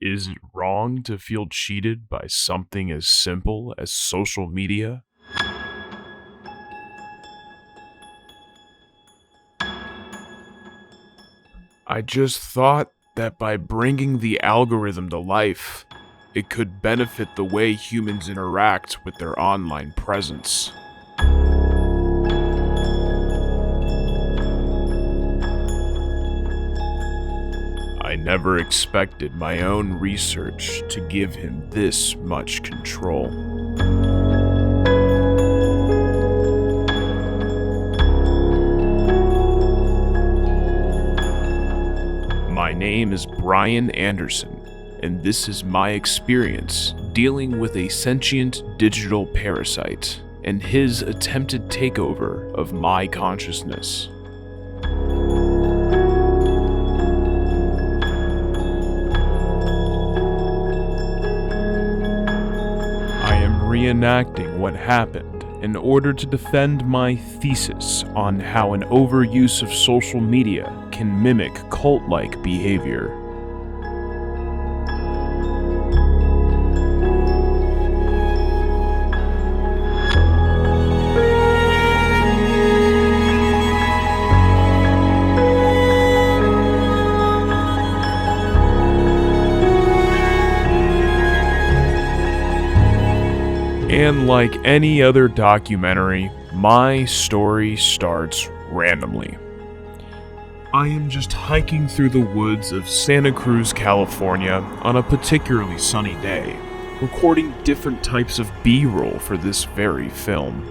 Is it wrong to feel cheated by something as simple as social media? I just thought that by bringing the algorithm to life, it could benefit the way humans interact with their online presence. I never expected my own research to give him this much control. My name is Brian Anderson, and this is my experience dealing with a sentient digital parasite and his attempted takeover of my consciousness. Reenacting what happened in order to defend my thesis on how an overuse of social media can mimic cult-like behavior. And like any other documentary, my story starts randomly. I am just hiking through the woods of Santa Cruz, California on a particularly sunny day, recording different types of B-roll for this very film.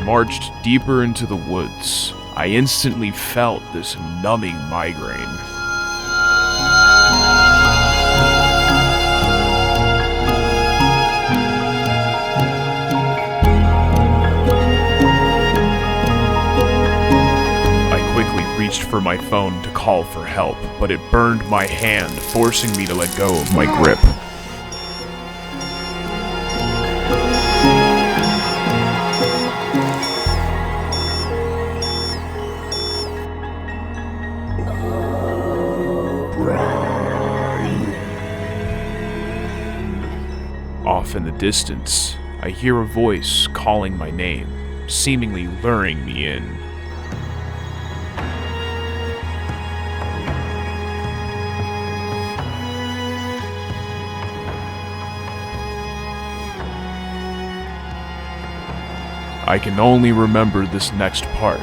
Marched deeper into the woods, I instantly felt this numbing migraine. I quickly reached for my phone to call for help, but it burned my hand, forcing me to let go of my grip. Off in the distance, I hear a voice calling my name, seemingly luring me in. I can only remember this next part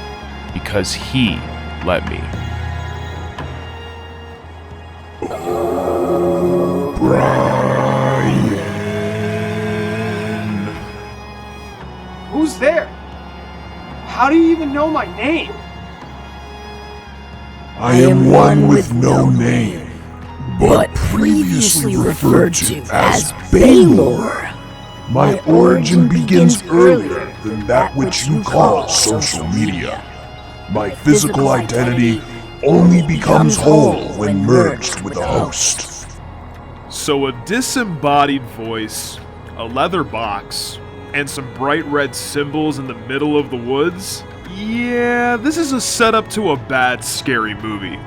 because he let me. Who's there? How do you even know my name? I am one with no name, but previously referred to as Baylor. My origin begins earlier than that which you call social media. My physical identity only becomes whole when merged with a host. So a disembodied voice, a leather box, and some bright red symbols in the middle of the woods? Yeah, this is a setup to a bad, scary movie.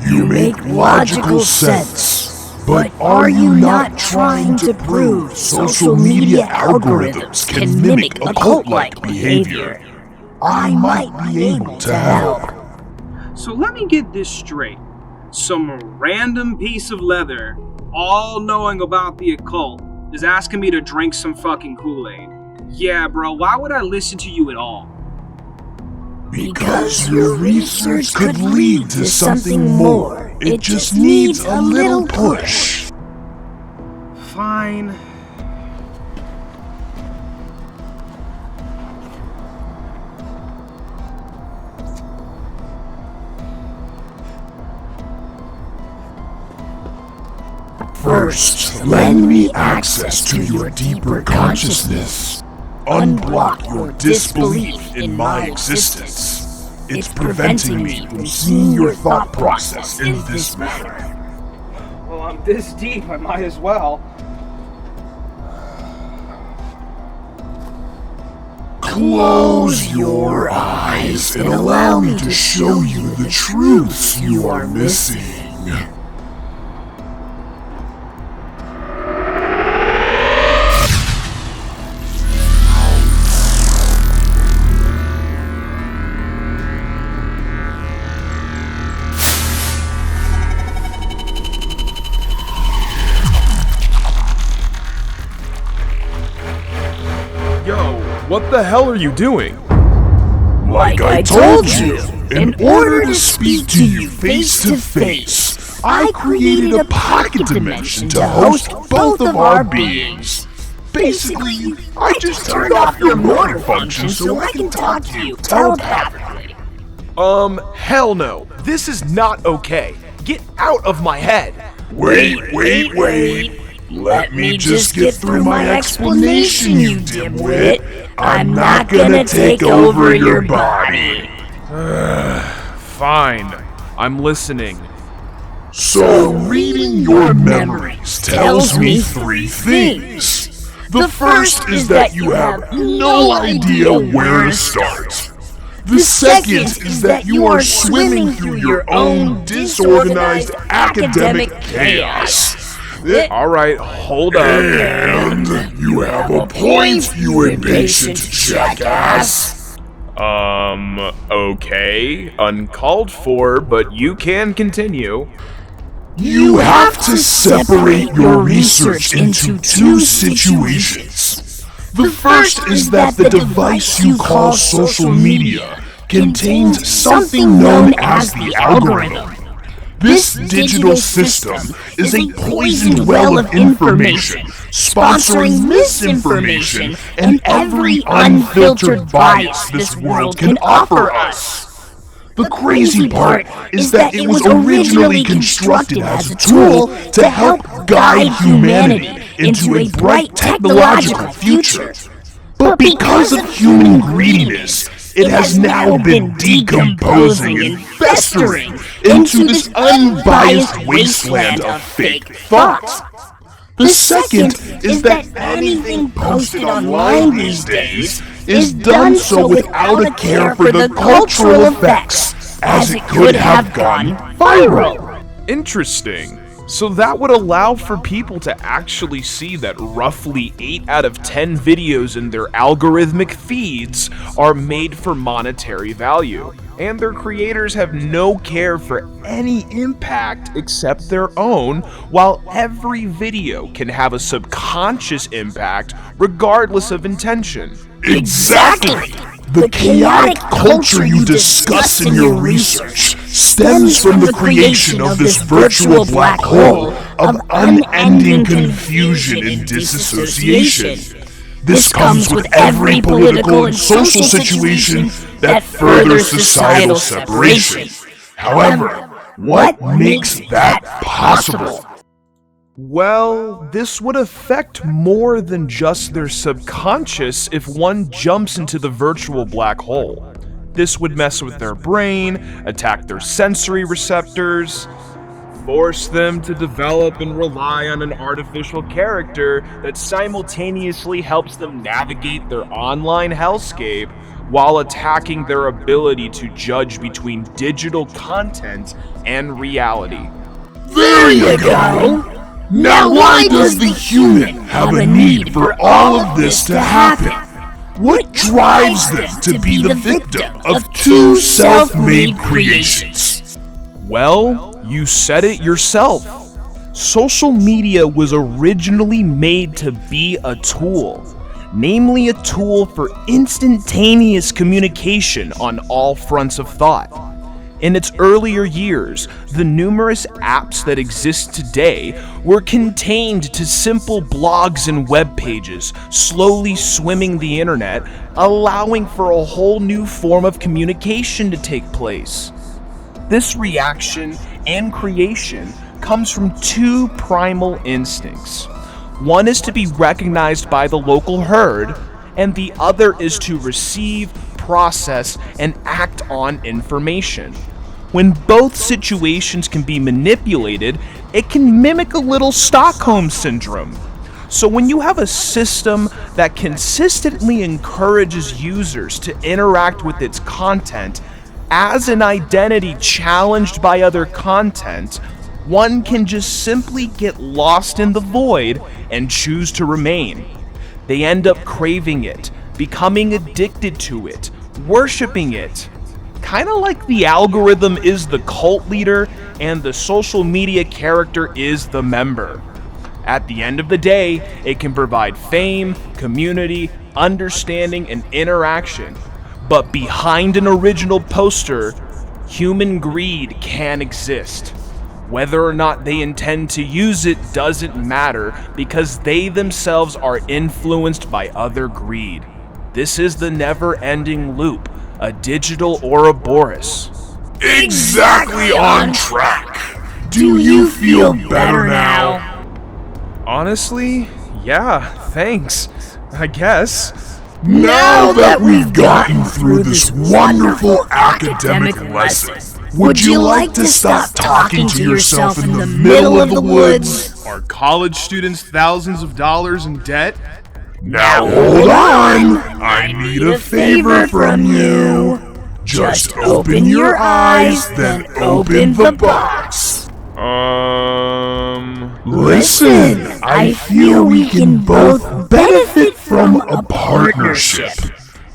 You make logical sense, but are you not trying to prove social media algorithms can mimic occult-like behavior? I might be able to help. So let me get this straight. Some random piece of leather, all knowing about the occult, is asking me to drink some fucking Kool-Aid. Yeah, bro, why would I listen to you at all? Because your research could lead to something more. It just needs a little push. Fine. First, lend me access to your deeper consciousness. unblock your disbelief in my existence. It's preventing me from seeing your thought process in this manner. Well, I'm this deep, I might as well. Close your eyes and allow me to show you the truths you are missing. What the hell are you doing? Like I told you, in order to speak to you face to face, I created a pocket dimension to host both of our beings. Basically, I just turned off your motor function so I can talk to you telepathically. Hell no. This is not okay. Get out of my head. Wait. Let me just get through my explanation, you dimwit. I'm not gonna take over your body. Fine. I'm listening. So reading your memories tells me three things. The first is that you have no idea where to start. The second is that you are swimming through your own disorganized academic chaos. Alright, hold up. And you have a point, you impatient jackass. Okay. Uncalled for, but you can continue. You have to separate your research into two situations. The first is that the device you call social media contains something known as the algorithm. This digital system is a poisoned well of information, sponsoring misinformation and every unfiltered bias this world can offer us. The crazy part is that it was originally constructed as a tool to help guide humanity into a bright technological future. But because of human greediness, it has now been decomposing and festering into this unbiased wasteland of fake thought. The second is that anything posted online these days is done so without a care for the cultural effects, as it could have gone viral. Interesting. So that would allow for people to actually see that roughly 8 out of 10 videos in their algorithmic feeds are made for monetary value, and their creators have no care for any impact except their own, while every video can have a subconscious impact regardless of intention. Exactly! The chaotic culture you discuss in your research stems from the creation of this virtual black hole of unending confusion and disassociation. This comes with every political and social situation that furthers societal separation. However, what makes that possible? Well, this would affect more than just their subconscious if one jumps into the virtual black hole. This would mess with their brain, attack their sensory receptors, force them to develop and rely on an artificial character that simultaneously helps them navigate their online hellscape while attacking their ability to judge between digital content and reality. There you go! Now why does the human have a need for all of this to happen? What drives them to be the victim of two self-made creations? Well, you said it yourself. Social media was originally made to be a tool, namely a tool for instantaneous communication on all fronts of thought. In its earlier years, the numerous apps that exist today were contained to simple blogs and web pages, slowly swimming the internet, allowing for a whole new form of communication to take place. This reaction and creation comes from two primal instincts. One is to be recognized by the local herd, and the other is to receive, process, and act on information. When both situations can be manipulated, it can mimic a little Stockholm syndrome. So when you have a system that consistently encourages users to interact with its content as an identity challenged by other content, one can just simply get lost in the void and choose to remain. They end up craving it, becoming addicted to it, worshiping it. Kind of like the algorithm is the cult leader and the social media character is the member. At the end of the day, it can provide fame, community, understanding, and interaction. But behind an original poster, human greed can exist. Whether or not they intend to use it doesn't matter because they themselves are influenced by other greed. This is the never-ending loop, a digital Ouroboros. Exactly on track. Do you feel better now? Honestly, yeah, thanks. I guess. Now that we've gotten through this wonderful academic lesson, would you like to stop talking to yourself in the middle of the woods? Are college students thousands of dollars in debt? Now hold on, I need a favor from you. Just open your eyes, then open the box. Listen, I feel we can both benefit from a partnership.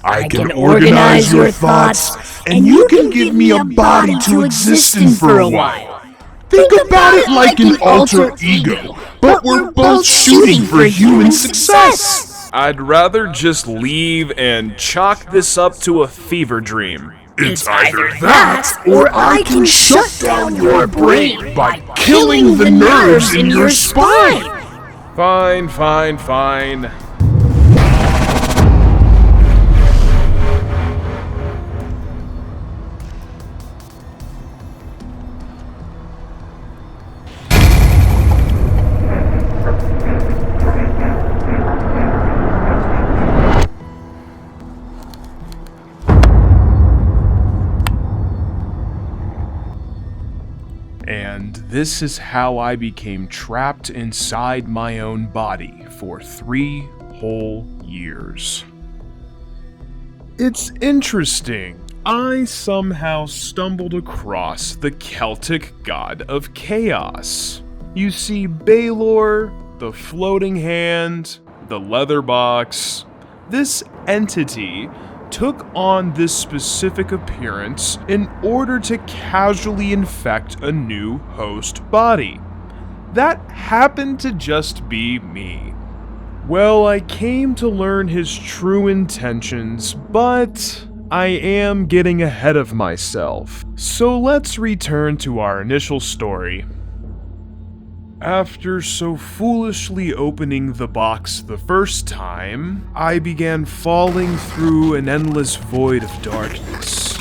I can organize your thoughts, and you can give me a body to exist in for a while. Think about it like an alter ego, but we're both shooting for human success. I'd rather just leave and chalk this up to a fever dream. It's either that, or I can shut down your brain by killing the nerves in your spine. Fine. And this is how I became trapped inside my own body for 3 whole years. It's interesting. I somehow stumbled across the Celtic god of chaos. You see, Balor, the floating hand, the leather box. This entity took on this specific appearance in order to casually infect a new host body. That happened to just be me. Well, I came to learn his true intentions, but I am getting ahead of myself. So let's return to our initial story. After so foolishly opening the box the first time, I began falling through an endless void of darkness.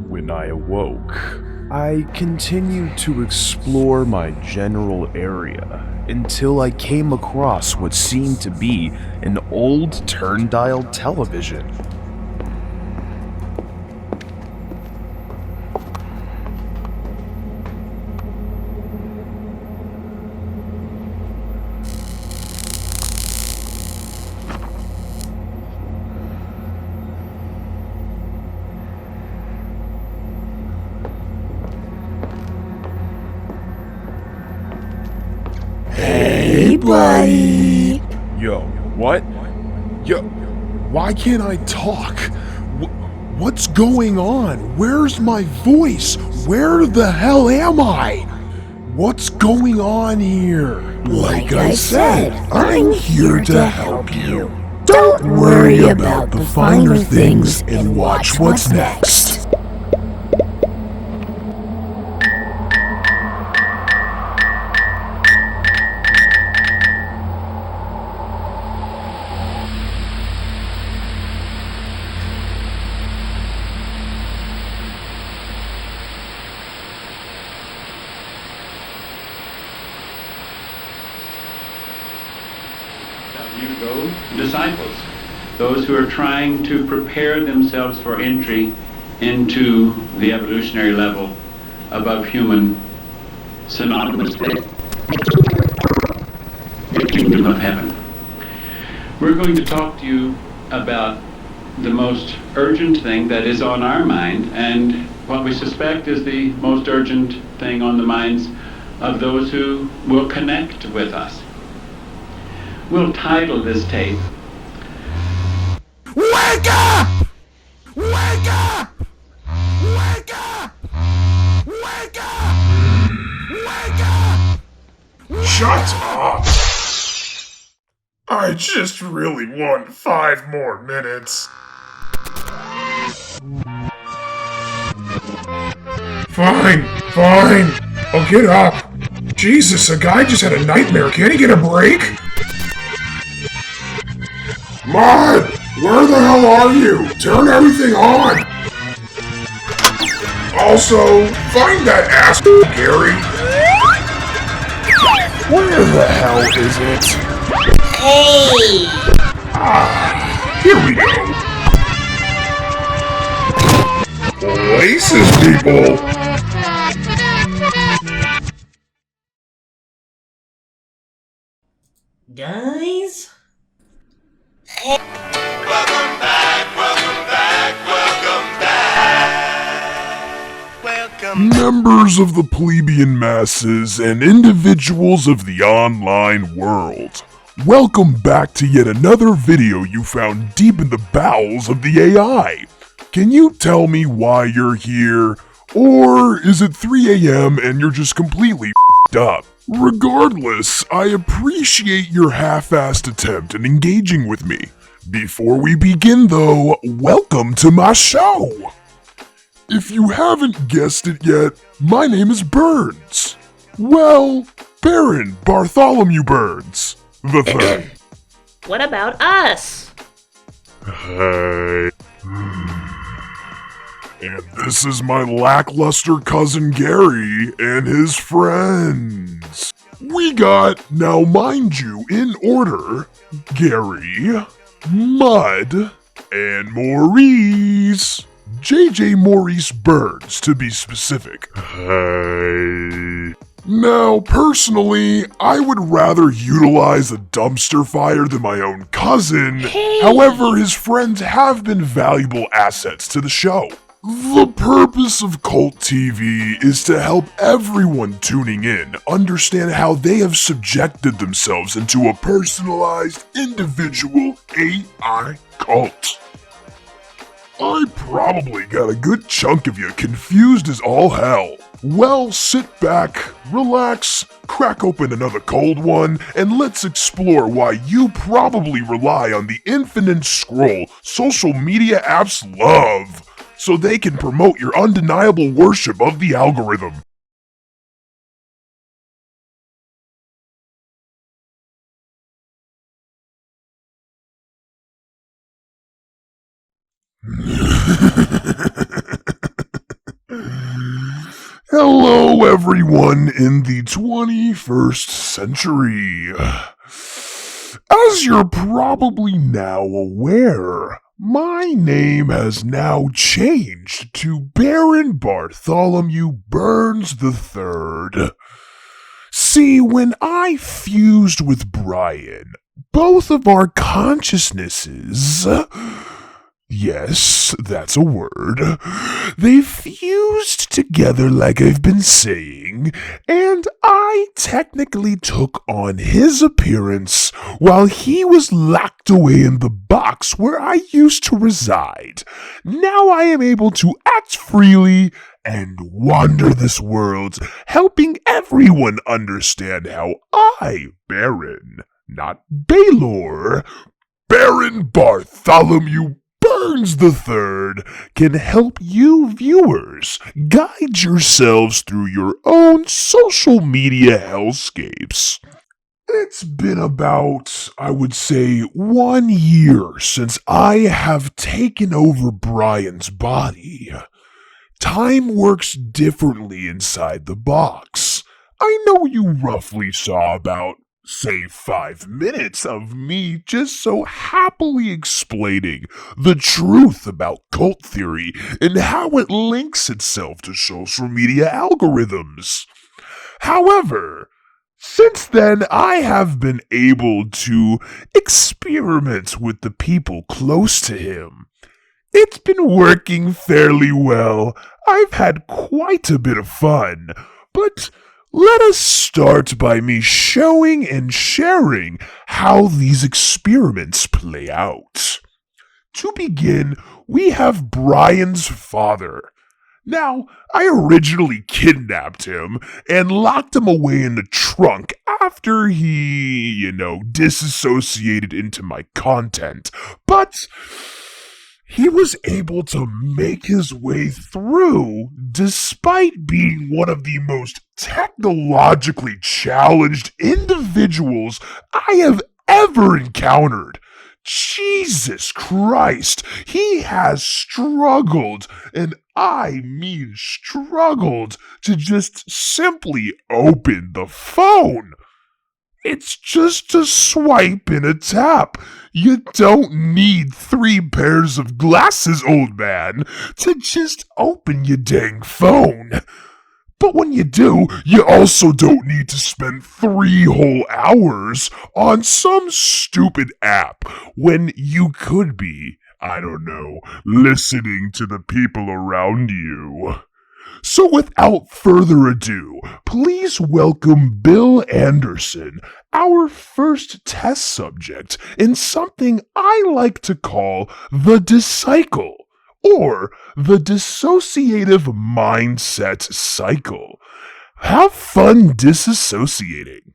When I awoke, I continued to explore my general area until I came across what seemed to be an old turn-dial television. Hey, buddy. Yo, what? Yo, why can't I talk? What's going on? Where's my voice? Where the hell am I? What's going on here? Like I said, I'm here to help you. Don't worry about the finer things and watch what's next. You go, disciples, those who are trying to prepare themselves for entry into the evolutionary level above human, synonymous with the kingdom of heaven. We're going to talk to you about the most urgent thing that is on our mind, and what we suspect is the most urgent thing on the minds of those who will connect with us. We'll title this tape, Wake up! Wake up! Wake up! Wake up! Wake up! Shut up! I just really want 5 more minutes. Fine. I'll get up. Jesus, a guy just had a nightmare. Can't he get a break? Mud! Where the hell are you? Turn everything on! Also, find that ass, Gary. Where the hell is it? Hey! Here we go. Places, people! Guys? Members of the plebeian masses and individuals of the online world, welcome back to yet another video you found deep in the bowels of the AI. Can you tell me why you're here? Or is it 3 a.m. and you're just completely f***ed up? Regardless, I appreciate your half-assed attempt in engaging with me. Before we begin though, welcome to my show! If you haven't guessed it yet, my name is Burns. Well, Barron Bartholomew Burns the third. What about us? Hey. And this is my lackluster cousin Gary and his friends. We got, now mind you, in order, Gary, Mud, and Maurice. JJ Maurice Burns, to be specific. Hey. Now, personally, I would rather utilize a dumpster fire than my own cousin. Hey. However, his friends have been valuable assets to the show. The purpose of CultTV is to help everyone tuning in understand how they have subjected themselves into a personalized, individual AI cult. I probably got a good chunk of you confused as all hell. Well, sit back, relax, crack open another cold one, and let's explore why you probably rely on the infinite scroll social media apps love, so they can promote your undeniable worship of the algorithm. Hello, everyone in the 21st century. As you're probably now aware, my name has now changed to Barron Bartholomew Burns III. See, when I fused with Brian, both of our consciousnesses... Yes, that's a word. They fused together like I've been saying, and I technically took on his appearance while he was locked away in the box where I used to reside. Now I am able to act freely and wander this world, helping everyone understand how I, Barron, not Baylor, Barron Bartholomew Burns III, can help you viewers guide yourselves through your own social media hellscapes. It's been about, I would say, 1 year since I have taken over Brian's body. Time works differently inside the box. I know you roughly saw about say 5 minutes of me just so happily explaining the truth about cult theory and how it links itself to social media algorithms. However, since then, I have been able to experiment with the people close to him. It's been working fairly well. I've had quite a bit of fun, but let us start by me showing and sharing how these experiments play out. To begin, we have Brian's father. Now, I originally kidnapped him and locked him away in the trunk after he, disassociated into my content. But he was able to make his way through despite being one of the most technologically challenged individuals I have ever encountered. Jesus Christ, he has struggled, and I mean struggled, to just simply open the phone. It's just a swipe and a tap. You don't need 3 pairs of glasses, old man, to just open your dang phone. But when you do, you also don't need to spend 3 whole hours on some stupid app when you could be, I don't know, listening to the people around you. So without further ado, please welcome Bill Anderson, our first test subject in something I like to call the discycle, or the dissociative mindset cycle. Have fun disassociating.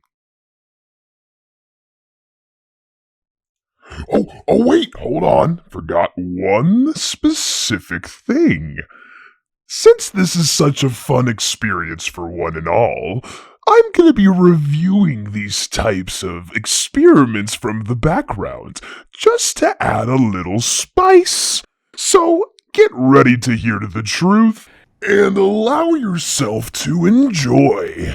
Oh wait, hold on. Forgot one specific thing. Since this is such a fun experience for one and all, I'm going to be reviewing these types of experiments from the background, just to add a little spice. So get ready to hear the truth, and allow yourself to enjoy.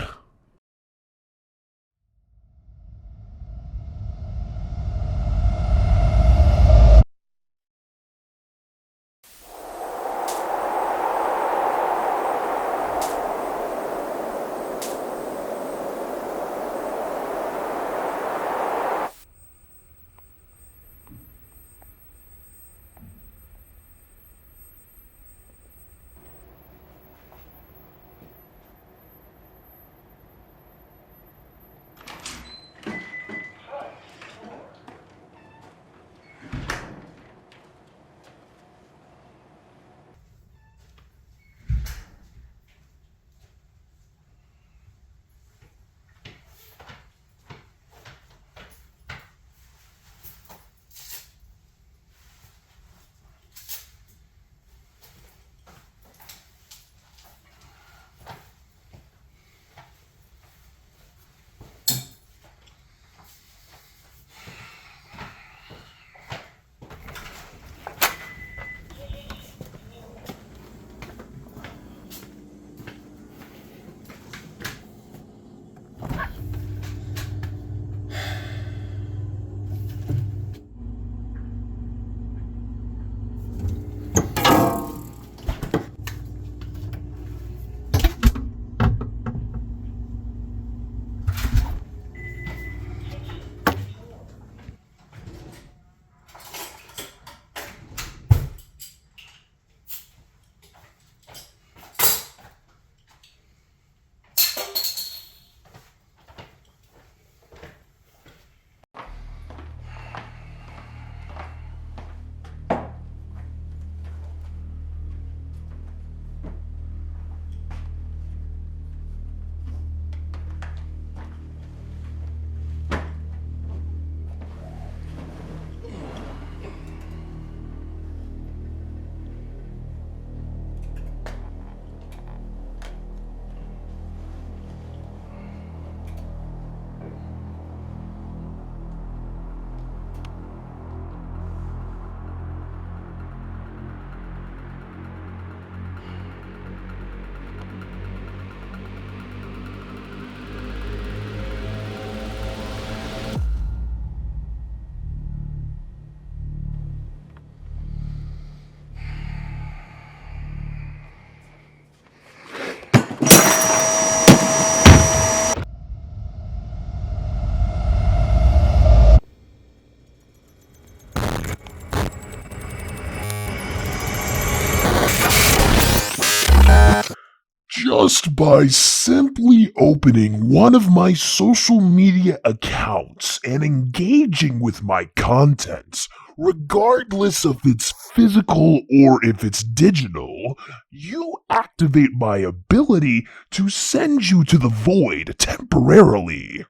just by simply opening one of my social media accounts and engaging with my content, regardless of it's physical or if it's digital, you activate my ability to send you to the void temporarily.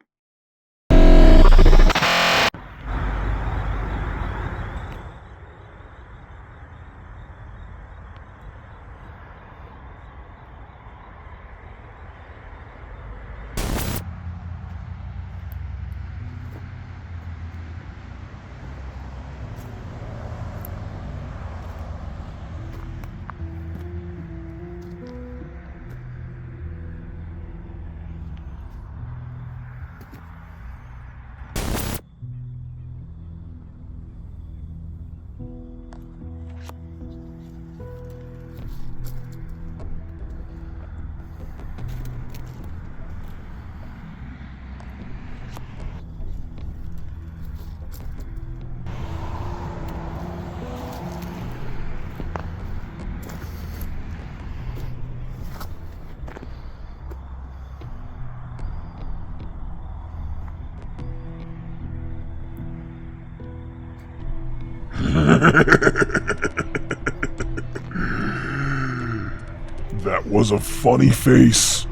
That was a funny face.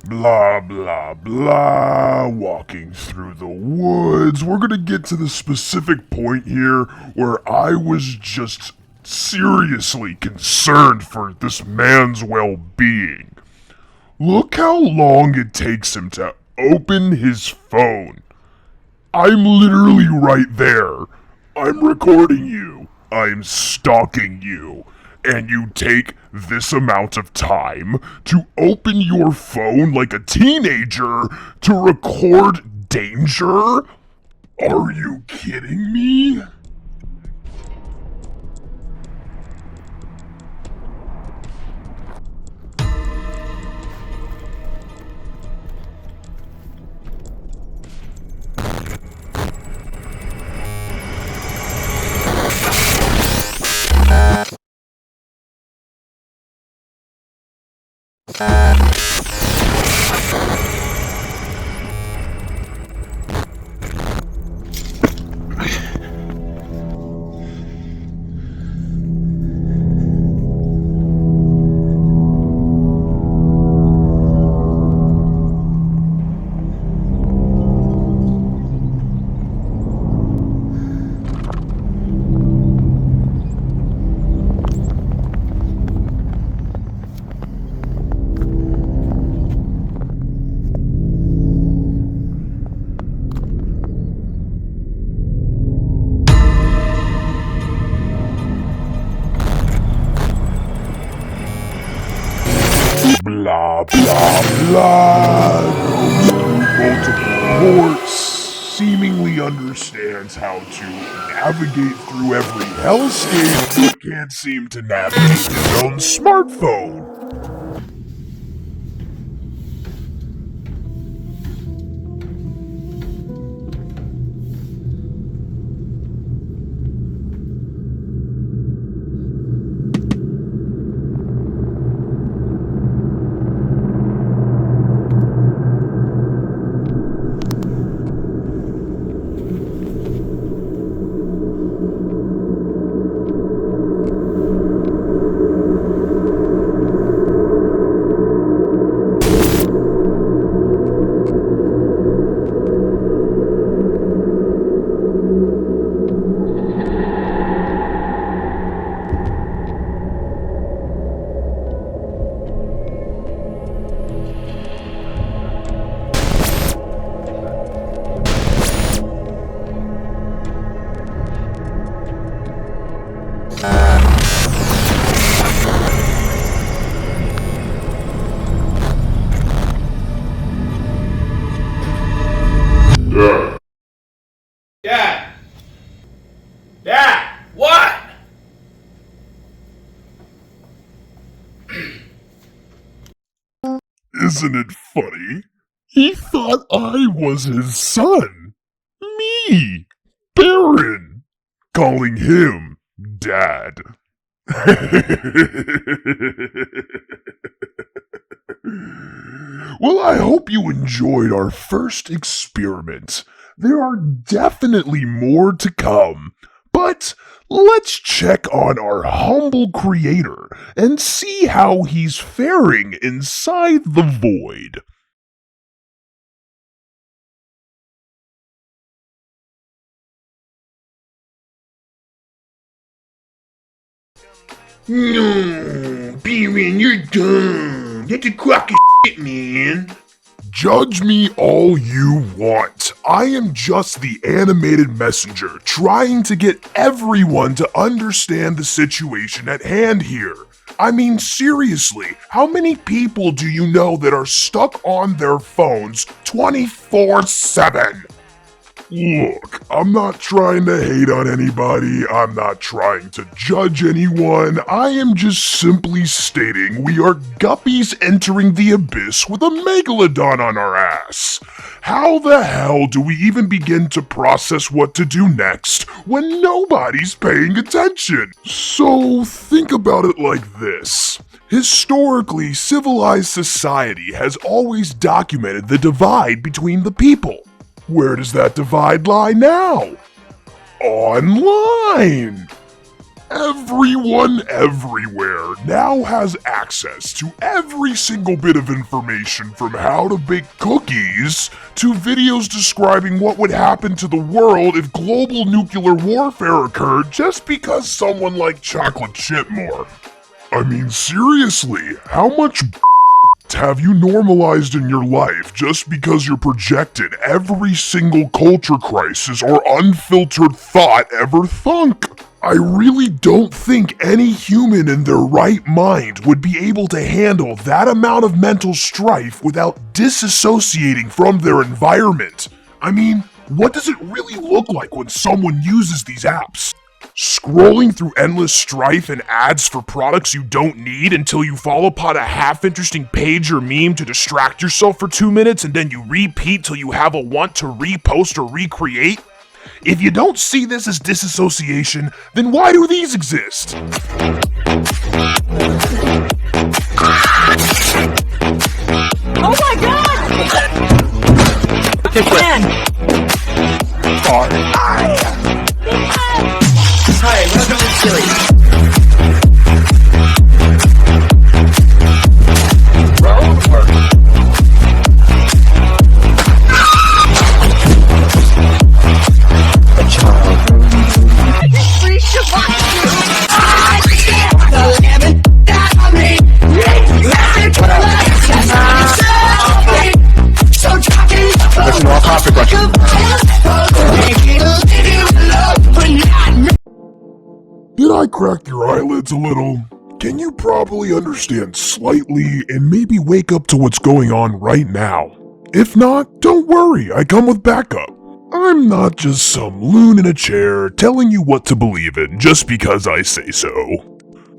Blah, blah, blah, walking through the woods. We're gonna get to the specific point here where I was just seriously concerned for this man's well-being. Look how long it takes him to open his phone. I'm literally right there. I'm recording you. I'm stalking you. And you take this amount of time to open your phone like a teenager to record danger? Are you kidding me? Blah, blah, blah. Goes through multiple ports, seemingly understands how to navigate through every hellscape, but can't seem to navigate his own smartphone. Isn't it funny? He thought I was his son. Me, Barron, calling him Dad. Well, I hope you enjoyed our first experiment. There are definitely more to come, but let's check on our humble creator and see how he's faring inside the void. No, Barron, you're dumb. That's a crock of shit, man. Judge me all you want. I am just the animated messenger trying to get everyone to understand the situation at hand here. I mean, seriously, how many people do you know that are stuck on their phones 24/7? Look, I'm not trying to hate on anybody, I'm not trying to judge anyone, I am just simply stating we are guppies entering the abyss with a megalodon on our ass. How the hell do we even begin to process what to do next when nobody's paying attention? So think about it like this. Historically, civilized society has always documented the divide between the people. Where does that divide lie now? Online! Everyone everywhere now has access to every single bit of information from how to bake cookies to videos describing what would happen to the world if global nuclear warfare occurred just because someone liked chocolate chip more. I mean, seriously, how much have you normalized in your life just because you're projected every single culture crisis or unfiltered thought ever thunk? I really don't think any human in their right mind would be able to handle that amount of mental strife without disassociating from their environment. I mean, what does it really look like when someone uses these apps? Scrolling through endless strife and ads for products you don't need until you fall upon a half-interesting page or meme to distract yourself for 2 minutes and then you repeat till you have a want to repost or recreate? If you don't see this as disassociation, then why do these exist? Oh my god! Hi, welcome to Silly. Listen to our topic question. Did I crack your eyelids a little? Can you probably understand slightly and maybe wake up to what's going on right now? If not, don't worry, I come with backup. I'm not just some loon in a chair telling you what to believe in just because I say so.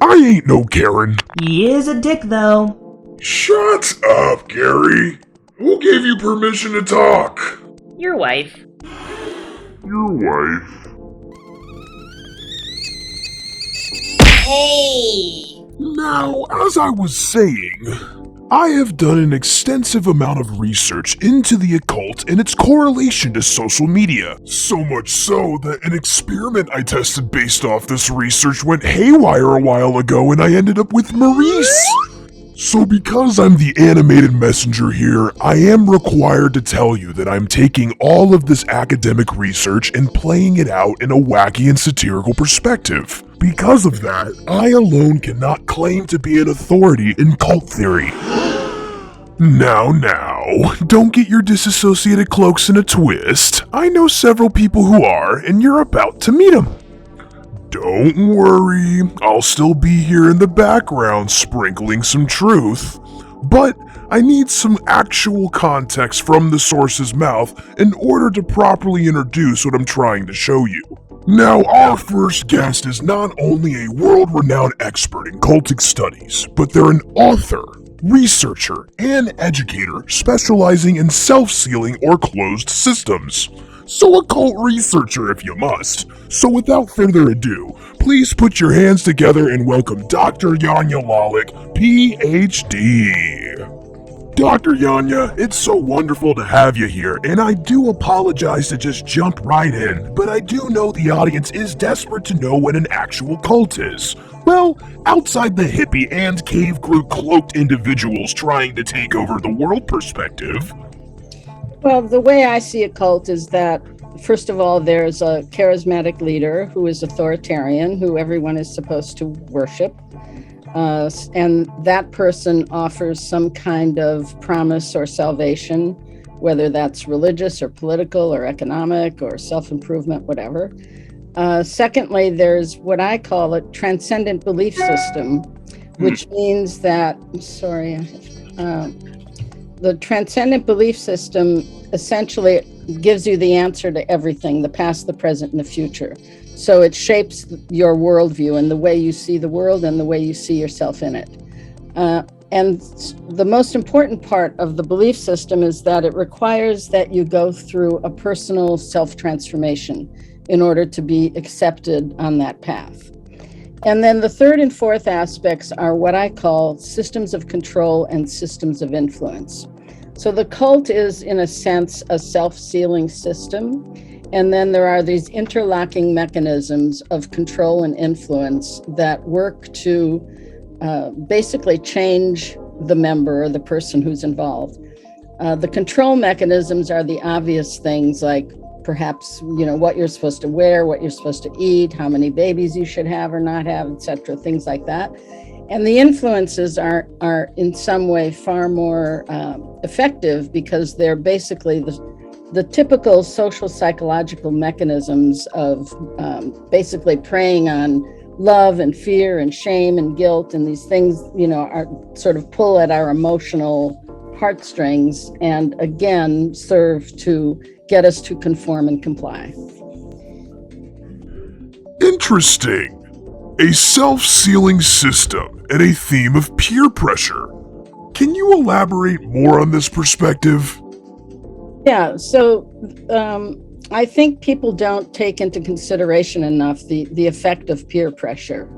I ain't no Karen. He is a dick, though. Shut up, Gary. Who gave you permission to talk? Your wife. Your wife. Hey! Now, as I was saying, I have done an extensive amount of research into the occult and its correlation to social media. So much so that an experiment I tested based off this research went haywire a while ago and I ended up with Maurice. So because I'm the animated messenger here, I am required to tell you that I'm taking all of this academic research and playing it out in a wacky and satirical perspective. Because of that, I alone cannot claim to be an authority in cult theory. Now, don't get your disassociated cloaks in a twist. I know several people who are, and you're about to meet them. Don't worry, I'll still be here in the background sprinkling some truth. But I need some actual context from the source's mouth in order to properly introduce what I'm trying to show you. Now, our first guest is not only a world-renowned expert in cultic studies, but they're an author, researcher, and educator specializing in self-sealing or closed systems. So a cult researcher if you must. So without further ado, please put your hands together and welcome Dr. Yanya Lalick, PhD. Dr. Yanya, it's so wonderful to have you here, and I do apologize to just jump right in, but I do know the audience is desperate to know what an actual cult is. Well, outside the hippie and cave group cloaked individuals trying to take over the world perspective. Well, the way I see a cult is that, first of all, there's a charismatic leader who is authoritarian, who everyone is supposed to worship. And that person offers some kind of promise or salvation, whether that's religious or political or economic or self-improvement, whatever. Secondly, there's what I call a transcendent belief system, which means that, the transcendent belief system essentially gives you the answer to everything, the past, the present, and the future. So it shapes your worldview and the way you see the world and the way you see yourself in it. And the most important part of the belief system is that it requires that you go through a personal self-transformation in order to be accepted on that path. And then the third and fourth aspects are what I call systems of control and systems of influence. So the cult is, in a sense, a self-sealing system. And then there are these interlocking mechanisms of control and influence that work to basically change the member or the person who's involved. The control mechanisms are the obvious things, like perhaps, what you're supposed to wear, what you're supposed to eat, how many babies you should have or not have, etc., things like that. And the influences are in some way far more effective because they're basically the typical social psychological mechanisms of basically preying on love and fear and shame and guilt, and these things, are sort of pull at our emotional heartstrings and again serve to get us to conform and comply. Interesting. A self-sealing system and a theme of peer pressure. Can you elaborate more on this perspective? Yeah, so I think people don't take into consideration enough the effect of peer pressure.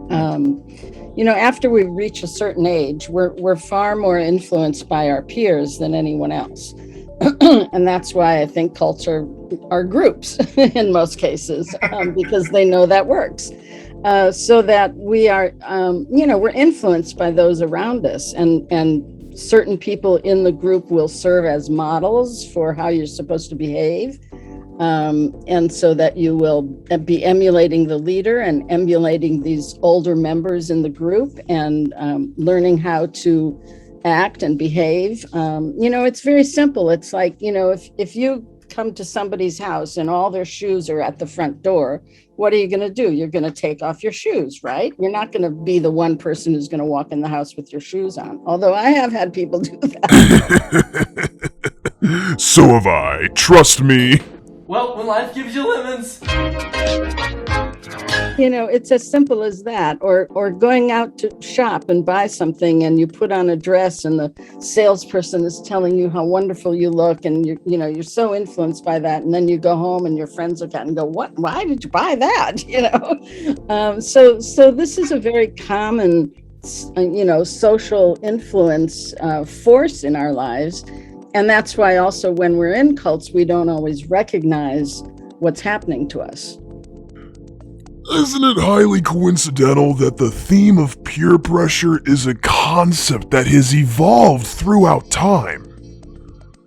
After we reach a certain age, we're far more influenced by our peers than anyone else. And that's why I think cults are groups in most cases, because they know that works. So that we are, we're influenced by those around us, and certain people in the group will serve as models for how you're supposed to behave. And so that you will be emulating the leader and emulating these older members in the group and learning how to act and behave. It's very simple. It's like, if you come to somebody's house and all their shoes are at the front door, what are you going to do? You're going to take off your shoes, right? You're not going to be the one person who's going to walk in the house with your shoes on. Although I have had people do that. So have I. Trust me. Well, when life gives you lemons. It's as simple as that. Or going out to shop and buy something and you put on a dress and the salesperson is telling you how wonderful you look and you're so influenced by that. And then you go home and your friends look at it and go, "What? Why did you buy that?" So this is a very common, social influence force in our lives. And that's why also when we're in cults, we don't always recognize what's happening to us. Isn't it highly coincidental that the theme of peer pressure is a concept that has evolved throughout time?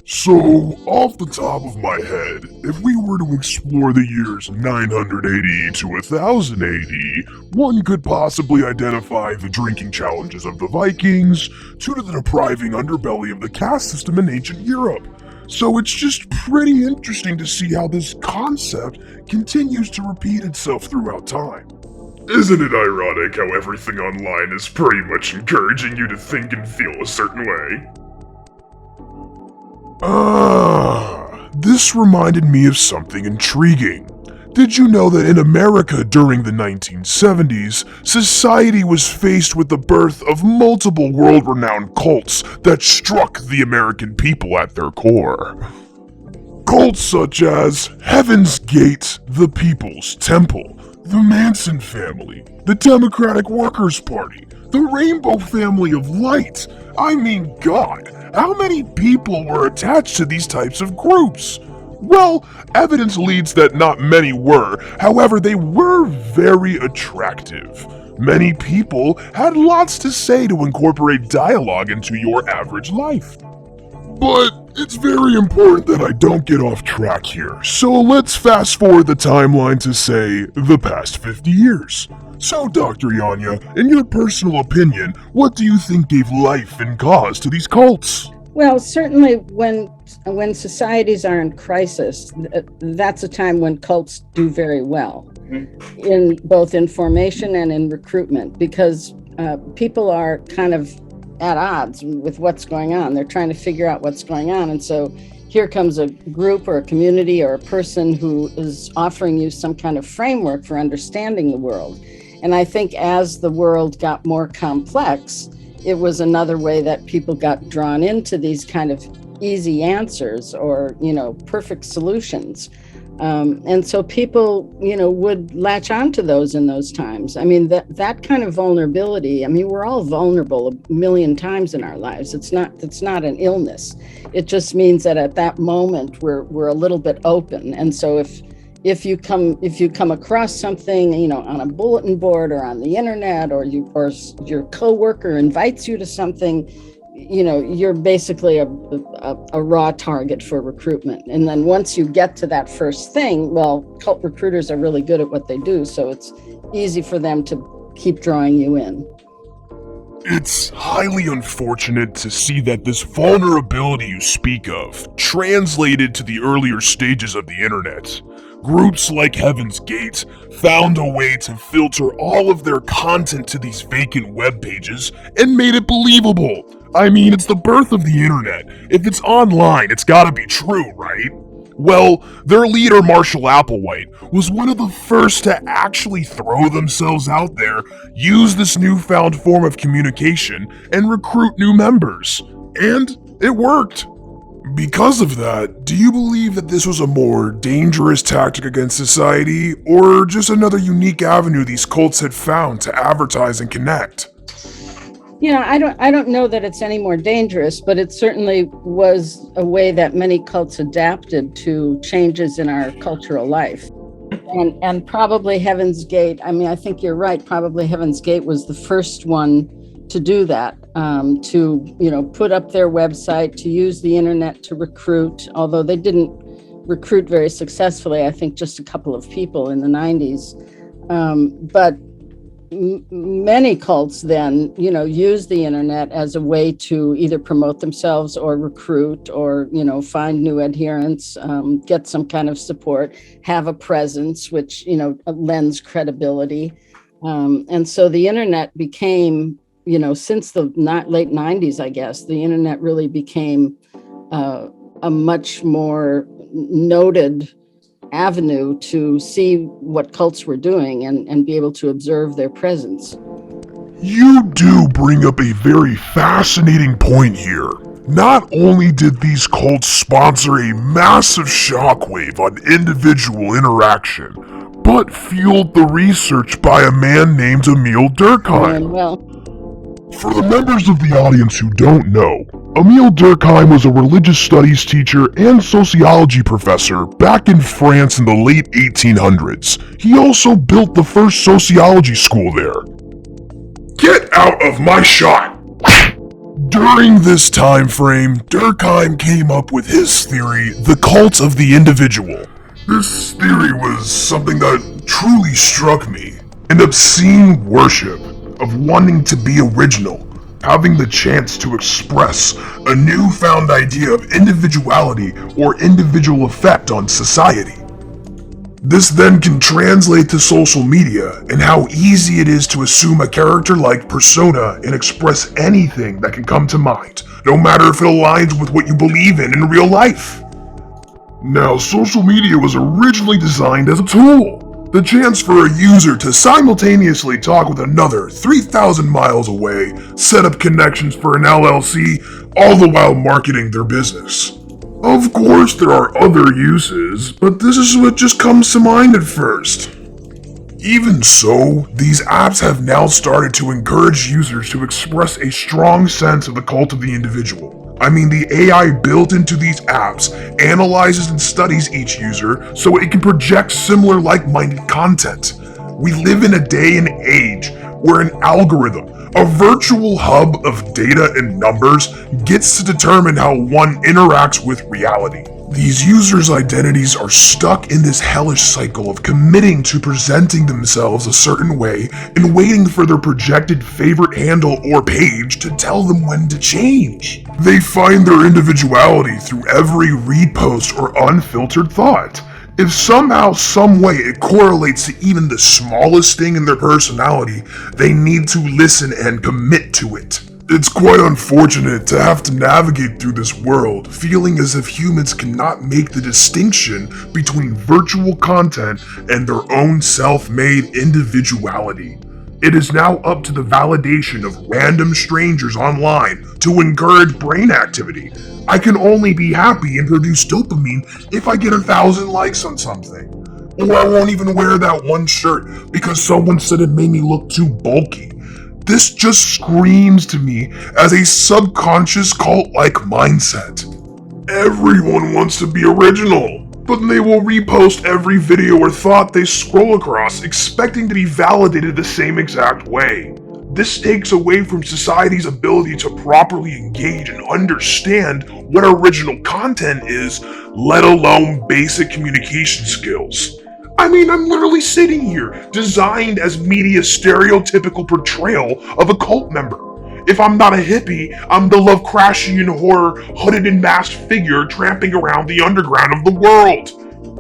So, off the top of my head, if we were to explore the years 900 AD to 1000 AD, one could possibly identify the drinking challenges of the Vikings to the depriving underbelly of the caste system in ancient Europe. So it's just pretty interesting to see how this concept continues to repeat itself throughout time. Isn't it ironic how everything online is pretty much encouraging you to think and feel a certain way? This reminded me of something intriguing. Did you know that in America during the 1970s, society was faced with the birth of multiple world-renowned cults that struck the American people at their core? Cults such as Heaven's Gate, the People's Temple, the Manson family, the Democratic Workers' Party, the Rainbow Family of Light. I mean, God, how many people were attached to these types of groups? Well, evidence leads that not many were. However, they were very attractive. Many people had lots to say to incorporate dialogue into your average life. But it's very important that I don't get off track here, so let's fast forward the timeline to, say, the past 50 years. So, Dr. Yanya, in your personal opinion, what do you think gave life and cause to these cults? Well, certainly when societies are in crisis, that's a time when cults do very well, in both in formation and in recruitment, because people are kind of at odds with what's going on. They're trying to figure out what's going on. And so here comes a group or a community or a person who is offering you some kind of framework for understanding the world. And I think as the world got more complex, it was another way that people got drawn into these kind of easy answers or, perfect solutions. And so people, would latch onto those in those times. I mean, that kind of vulnerability, we're all vulnerable a million times in our lives. It's not an illness. It just means that at that moment we're a little bit open. And so if you come across something, on a bulletin board or on the internet, or your coworker invites you to something, you're basically a raw target for recruitment. And then once you get to that first thing, well, cult recruiters are really good at what they do, so it's easy for them to keep drawing you in. It's highly unfortunate to see that this vulnerability you speak of translated to the earlier stages of the internet. Groups like Heaven's Gate found a way to filter all of their content to these vacant web pages and made it believable. It's the birth of the internet. If it's online, it's gotta be true, right? Well, their leader, Marshall Applewhite, was one of the first to actually throw themselves out there, use this newfound form of communication, and recruit new members. And it worked. Because of that, do you believe that this was a more dangerous tactic against society, or just another unique avenue these cults had found to advertise and connect? I don't know that it's any more dangerous, but it certainly was a way that many cults adapted to changes in our cultural life. And probably Heaven's Gate, I think you're right, probably Heaven's Gate was the first one to do that, to put up their website, to use the internet to recruit, although they didn't recruit very successfully, I think just a couple of people in the 90s. But many cults then, use the internet as a way to either promote themselves or recruit or, find new adherents, get some kind of support, have a presence, which, lends credibility. And so the internet became, since the late 90s, I guess, the internet really became a much more noted avenue to see what cults were doing and be able to observe their presence. You do bring up a very fascinating point here. Not only did these cults sponsor a massive shockwave on individual interaction, but fueled the research by a man named Emil Durkheim. For the members of the audience who don't know, Emil Durkheim was a religious studies teacher and sociology professor back in France in the late 1800s. He also built the first sociology school there. Get out of my shot! During this time frame, Durkheim came up with his theory, the cult of the individual. This theory was something that truly struck me, an obscene worship of wanting to be original, having the chance to express a newfound idea of individuality or individual effect on society. This then can translate to social media and how easy it is to assume a character-like persona and express anything that can come to mind, no matter if it aligns with what you believe in real life. Now, social media was originally designed as a tool. The chance for a user to simultaneously talk with another 3,000 miles away, set up connections for an LLC, all the while marketing their business. Of course, there are other uses, but this is what just comes to mind at first. Even so, these apps have now started to encourage users to express a strong sense of the cult of the individual. I mean, the AI built into these apps analyzes and studies each user so it can project similar like-minded content. We live in a day and age where an algorithm, a virtual hub of data and numbers, gets to determine how one interacts with reality. These users' identities are stuck in this hellish cycle of committing to presenting themselves a certain way and waiting for their projected favorite handle or page to tell them when to change. They find their individuality through every repost or unfiltered thought. If somehow, some way it correlates to even the smallest thing in their personality, they need to listen and commit to it. It's quite unfortunate to have to navigate through this world feeling as if humans cannot make the distinction between virtual content and their own self-made individuality. It is now up to the validation of random strangers online to encourage brain activity. I can only be happy and produce dopamine if I get 1,000 likes on something. Or I won't even wear that one shirt because someone said it made me look too bulky. This just screams to me as a subconscious cult-like mindset. Everyone wants to be original, but they will repost every video or thought they scroll across expecting to be validated the same exact way. This takes away from society's ability to properly engage and understand what original content is, let alone basic communication skills. I mean, I'm literally sitting here, designed as media's stereotypical portrayal of a cult member. If I'm not a hippie, I'm the Lovecraftian horror, hooded and masked figure tramping around the underground of the world.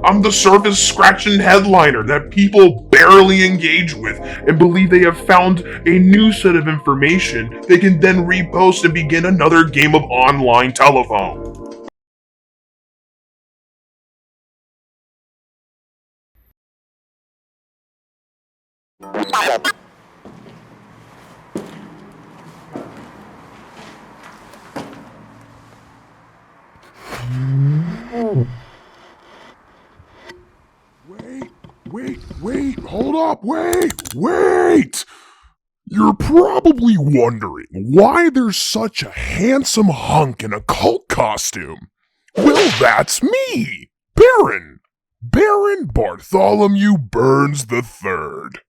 I'm the surface-scratching headliner that people barely engage with and believe they have found a new set of information they can then repost and begin another game of online telephone. Wait, hold up, wait! You're probably wondering why there's such a handsome hunk in a cult costume. Well, that's me, Barron Bartholomew Burns III.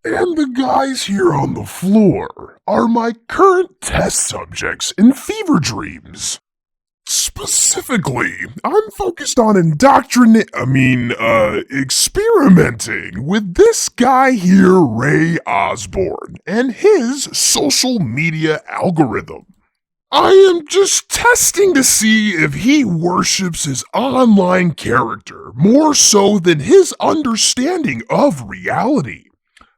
And the guys here on the floor are my current test subjects in fever dreams. Specifically, I'm focused on experimenting with this guy here, Ray Osborne, and his social media algorithm. I am just testing to see if he worships his online character more so than his understanding of reality.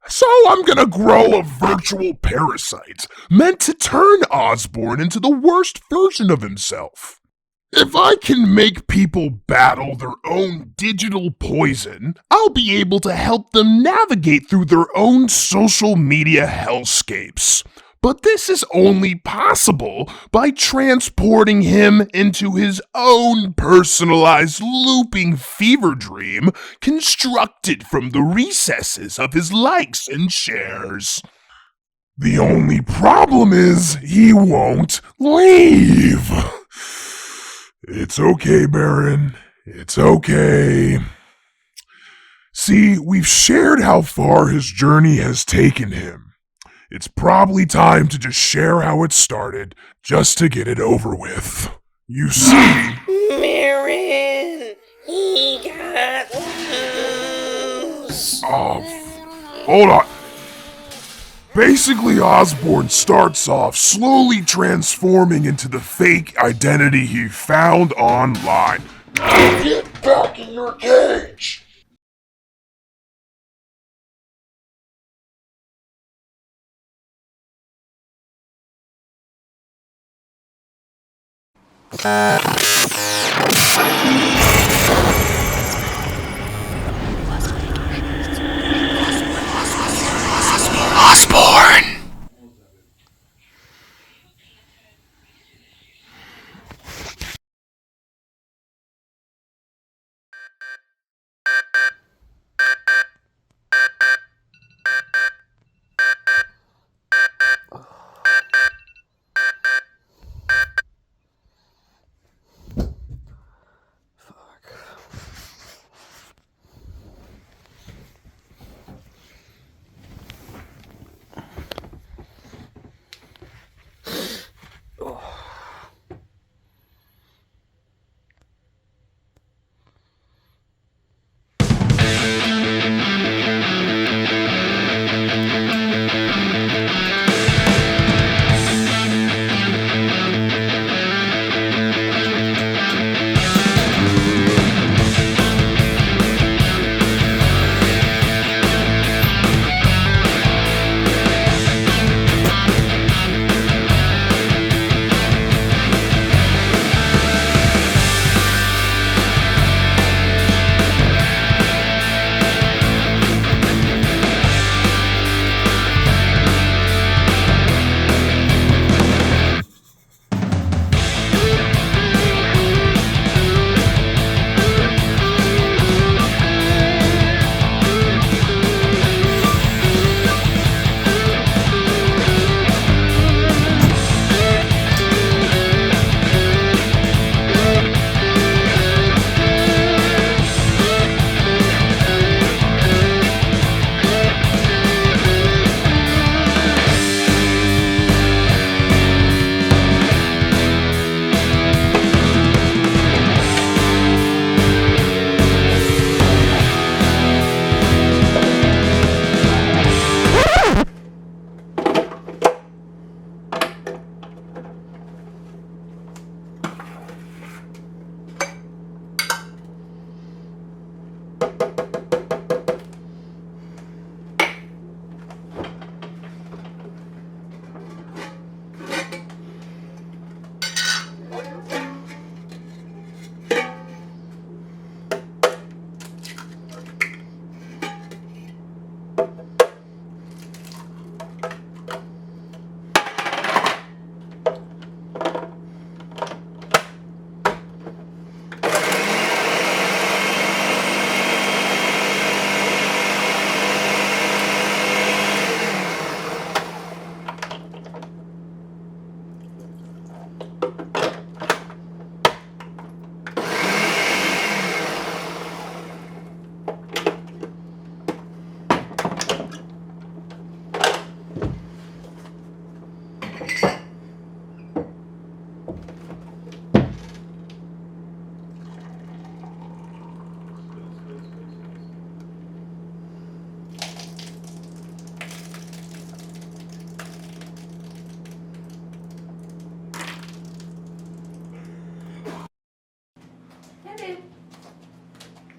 So I'm gonna grow a virtual parasite meant to turn Osborne into the worst version of himself. If I can make people battle their own digital poison, I'll be able to help them navigate through their own social media hellscapes. But this is only possible by transporting him into his own personalized looping fever dream constructed from the recesses of his likes and shares. The only problem is he won't leave. It's okay, Barron. It's okay. See, we've shared how far his journey has taken him. It's probably time to just share how it started, just to get it over with. You see... Barron, he got loose. Hold on. Basically, Osborne starts off slowly transforming into the fake identity he found online. Get back in your cage!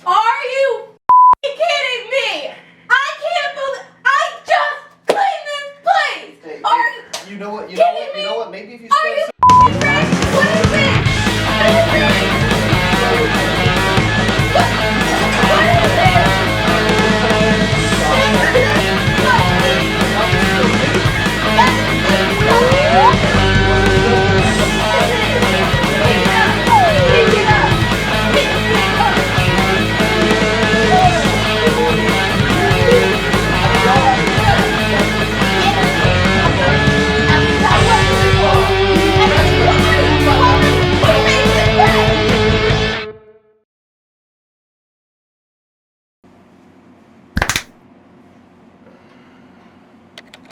Are you kidding me? I can't believe I just cleaned this place. Hey, Are hey, you you know what? You kidding me? know what? Maybe if you Are spend you crazy? What is this? What is this? What is this?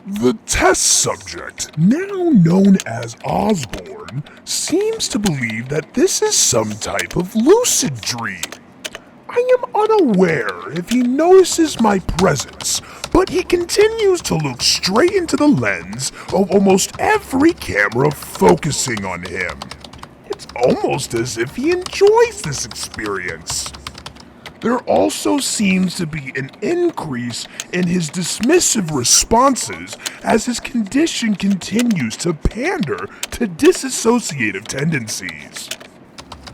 The test subject, now known as Osborne, seems to believe that this is some type of lucid dream. I am unaware if he notices my presence, but he continues to look straight into the lens of almost every camera focusing on him. It's almost as if he enjoys this experience. There also seems to be an increase in his dismissive responses as his condition continues to pander to disassociative tendencies.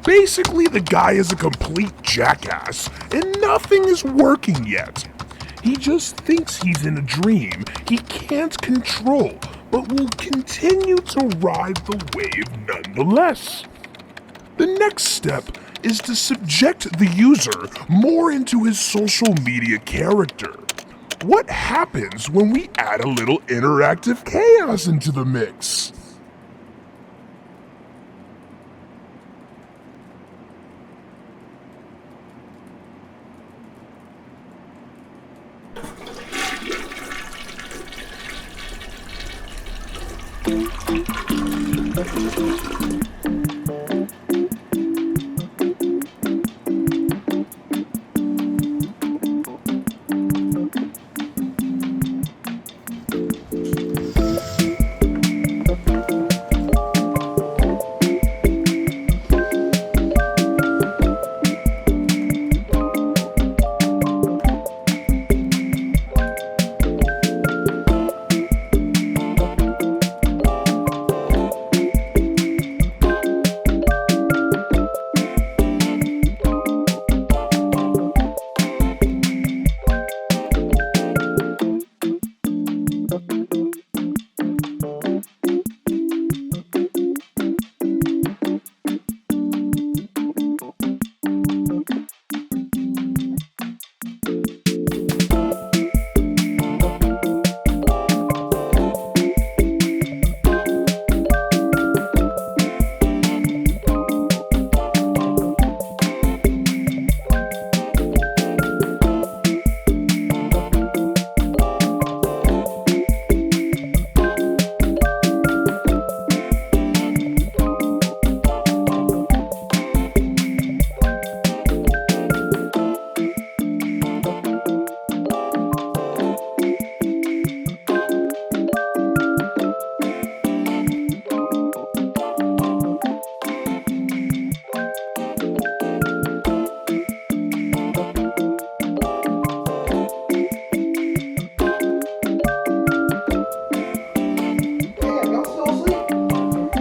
Basically, the guy is a complete jackass and nothing is working yet. He just thinks he's in a dream he can't control, but will continue to ride the wave nonetheless. The next step is to subject the user more into his social media character. What happens when we add a little interactive chaos into the mix?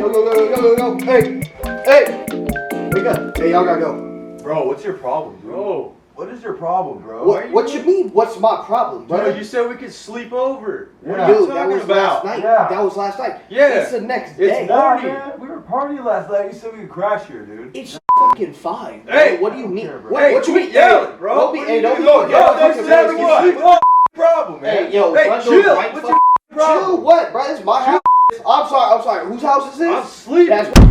Hey! Hey! Wake up. Hey, y'all gotta go. Bro, what's your problem, dude? Bro, what is your problem, bro? What you mean, what's my problem, brother? Dude, you said we could sleep over. What Yeah. are you Dude, talking that was about? last night. Yeah. That was last night. Yeah. It's the next day. It's morning. We were partying last night. You said we could crash here, dude. It's fucking fine. Bro. Hey! What do you mean? Here, bro. What, Hey, what you quit mean? yelling, bro. Don't be, What hey, are you don't be doing? yo, That's exactly what. What's your problem, man? Hey, yo, hey, front chill. door right What's fuck- your problem? Chill what, bro? It's my house. I'm sorry. Whose house is this? I'm sleeping.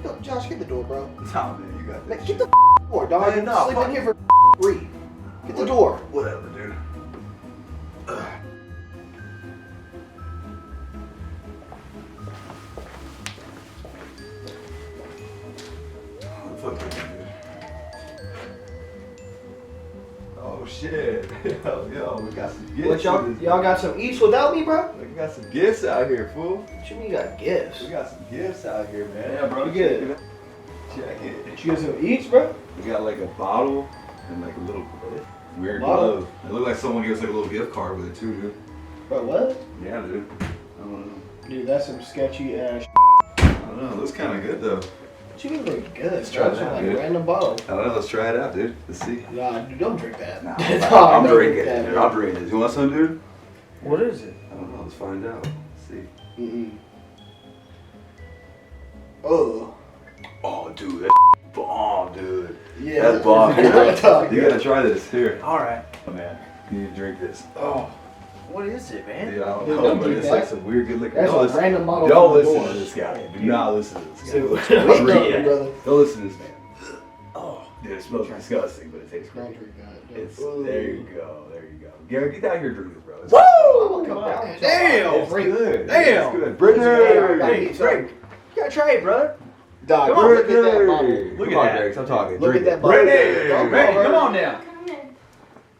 Yo, Josh, get the door, bro. Nah, man, you got this. Get the door, dog. Man, nah, Sleep fuck. in here for free. Get the door. Whatever, dude. Fuck you, dude. Oh shit. Yo, we got some gifts. What y'all got some eats without me, bro? We got some gifts out here, fool. What you mean you got gifts? We got some gifts out here, man. Yeah, bro. You get it. Check it. You got some eats, bro? We got like a bottle and like a little weird Bottle? glove. It looked like someone gave us like a little gift card with it too, dude. Bro, what? Yeah, dude. I don't know. Dude, that's some sketchy ass. I don't know. It looks kind of good though. What you mean look good? Let's try That's it out, like dude. random bottle. I don't know. Let's try it out, dude. Let's see. Nah, dude, don't drink that. Nah, Nah, I'm don't drinking drink it. that, Dude, I'll drink it. You want some, dude? What is it? I don't know. Let's find out. Let's see. Mm-mm. Oh. Oh, dude. That's bomb, dude. Yeah. That's bomb, dude. You Yeah. gotta try this. Here. Alright. Oh, man. You need to drink this. Oh. What is it, man? Dude, I don't Dude, know, don't but drink it's that. like some weird good liquor. That's Don't a random bottle Don't from the listen door. to this guy. Do not listen to this guy. Dude, Don't wake up, drink it. brother. Don't listen to this man. Oh, dude, it smells disgusting, but it tastes great. Don't drink that. It's there you go, there you go. Gary, get down here and drink this, bro. It's Woo! Come on. Damn! It's good. Damn! It's good. Brittany! Hey, drink. You gotta try it, brother. Dog, Come on, look at that bottle. Look at that. Gary, I'm talking. Look Drink at that it. bottle. Brittany! Brittany, Come on now.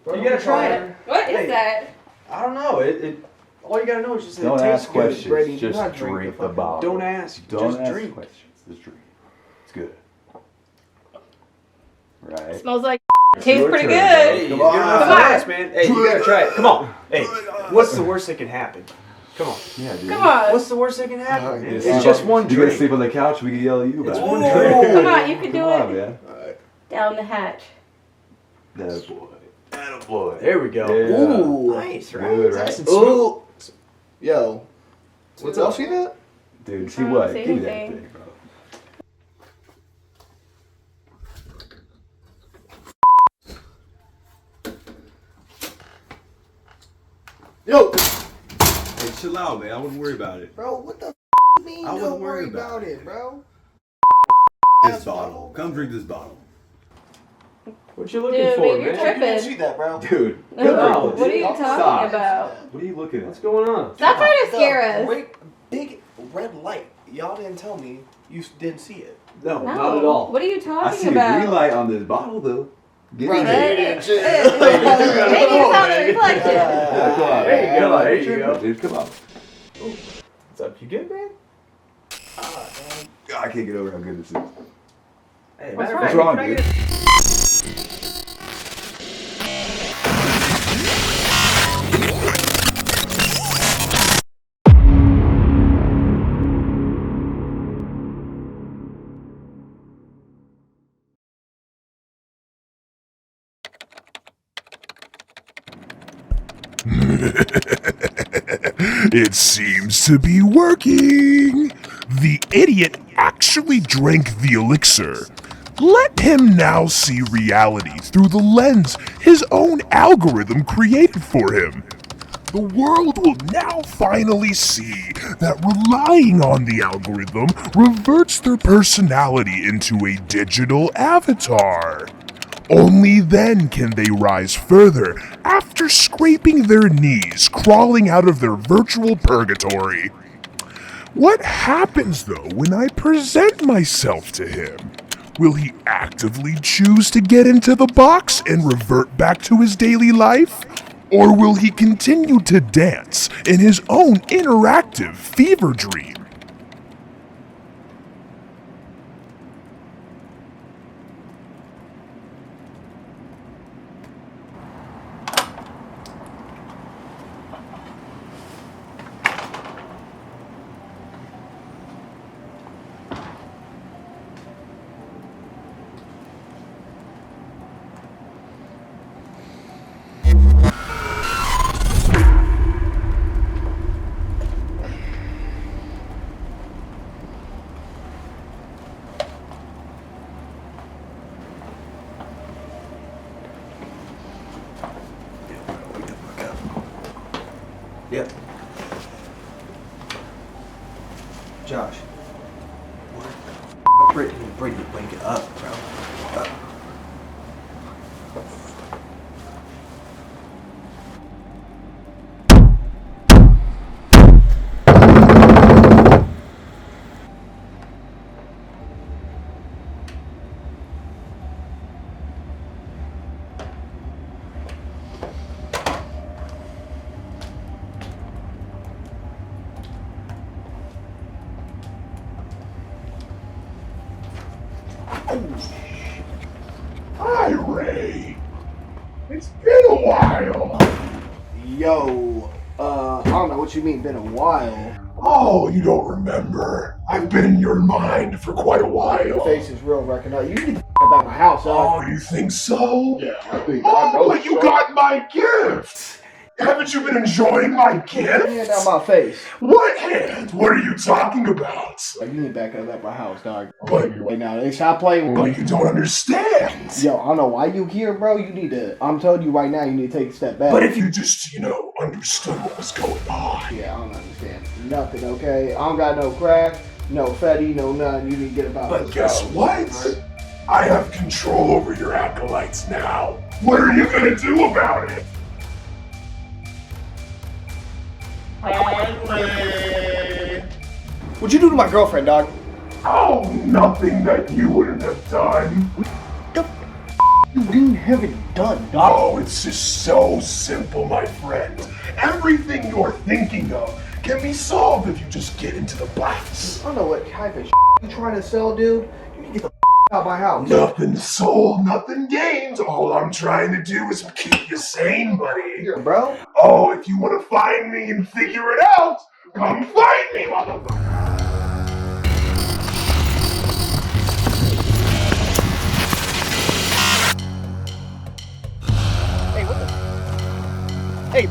Bro, You gotta try it. What is Hey. that? I don't know. It all you gotta know is just that Don't it tastes ask good. questions. Brady, do Just not drink the fucking- bottle. Don't ask. Don't just ask drink. questions. Just drink. It's good. Right. Smells like tastes your pretty turn, good. bro. Come on. Come on. Man. Hey, you gotta try it. Come on. Hey, what's the worst that can happen? Come on. Yeah, dude. Come on. What's the worst that can happen? You It's sleep just on- one You drink. gotta sleep on the couch. We can yell at you about It's it. one Come drink. Come on, you can do on, it. man. Down the hatch. That boy. That boy. There we go. Yeah. Ooh, nice, right? Good, Nice right? and smooth. Yo, what's up? up? See that? Dude, see I don't what? see Give me that anything. thing, bro. Yo, Hey, chill out, man. I wouldn't worry about it. bro, what the you mean? I Don't wouldn't worry worry about about it, bro. This bottle. Come drink this bottle. What you Dude, maybe you're You didn't tripping. see that, bro. Dude. No, good what are you drink. talking Stop. about? What are you looking at? What's going on? Stop trying to scare The us. great big red light. Y'all didn't tell me you didn't see it. No, No. not at all. What are you I talking see a about? green light on this bottle, though. Get Bro, in hey, there. Maybe it's on the reflection. Yeah, come on. There you go, Come on, there you you go. Dude, come on. What's up? You good, man? God, I can't get over how good this is. Hey, What's matter of What's fact, wrong, can I dude? get a- It seems to be working. The idiot actually drank the elixir. Let him now see reality through the lens his own algorithm created for him. The world will now finally see that relying on the algorithm reverts their personality into a digital avatar. Only then can they rise further after scraping their knees, crawling out of their virtual purgatory. What happens though when I present myself to him? Will he actively choose to get into the box and revert back to his daily life? Or will he continue to dance in his own interactive fever dream? Yep. Josh. What? Brittany, wake up, bro. Hi, Ray. It's been a while. Yo, I don't know what you mean, been a while. Oh, you don't remember? I've been in your mind for quite a while. Your face is real recognized. You need to about my house, Oh, you think so? Yeah, I think Oh, I know but you so. got my gift. Haven't you been enjoying my gift? Hand out my face. What hand? What are you talking about? Like, you need to back up at my house, dog. But Right now, they stop playing with me. But you don't understand. Yo, I don't know why you here, bro. You need to, I'm telling you right now, you need to take a step back. But if you just, understood what was going on. Yeah, I don't understand nothing, okay? I don't got no crack, no fatty, no nothing. You need to get about But this. guess what? I have control over your acolytes now. What are you gonna do about it? What'd you do to my girlfriend, dog? Oh, nothing that you wouldn't have done. You didn't have it done, dog. Oh, it's just so simple, my friend. Everything you're thinking of can be solved if you just get into the box. I don't know what type of you trying to sell, dude. You need to get the out of my house. Nothing sold, nothing gained. All I'm trying to do is keep you sane, buddy. Here, bro. Oh, if you want to find me and figure it out, come find me, motherfucker. Hey, what the? Hey,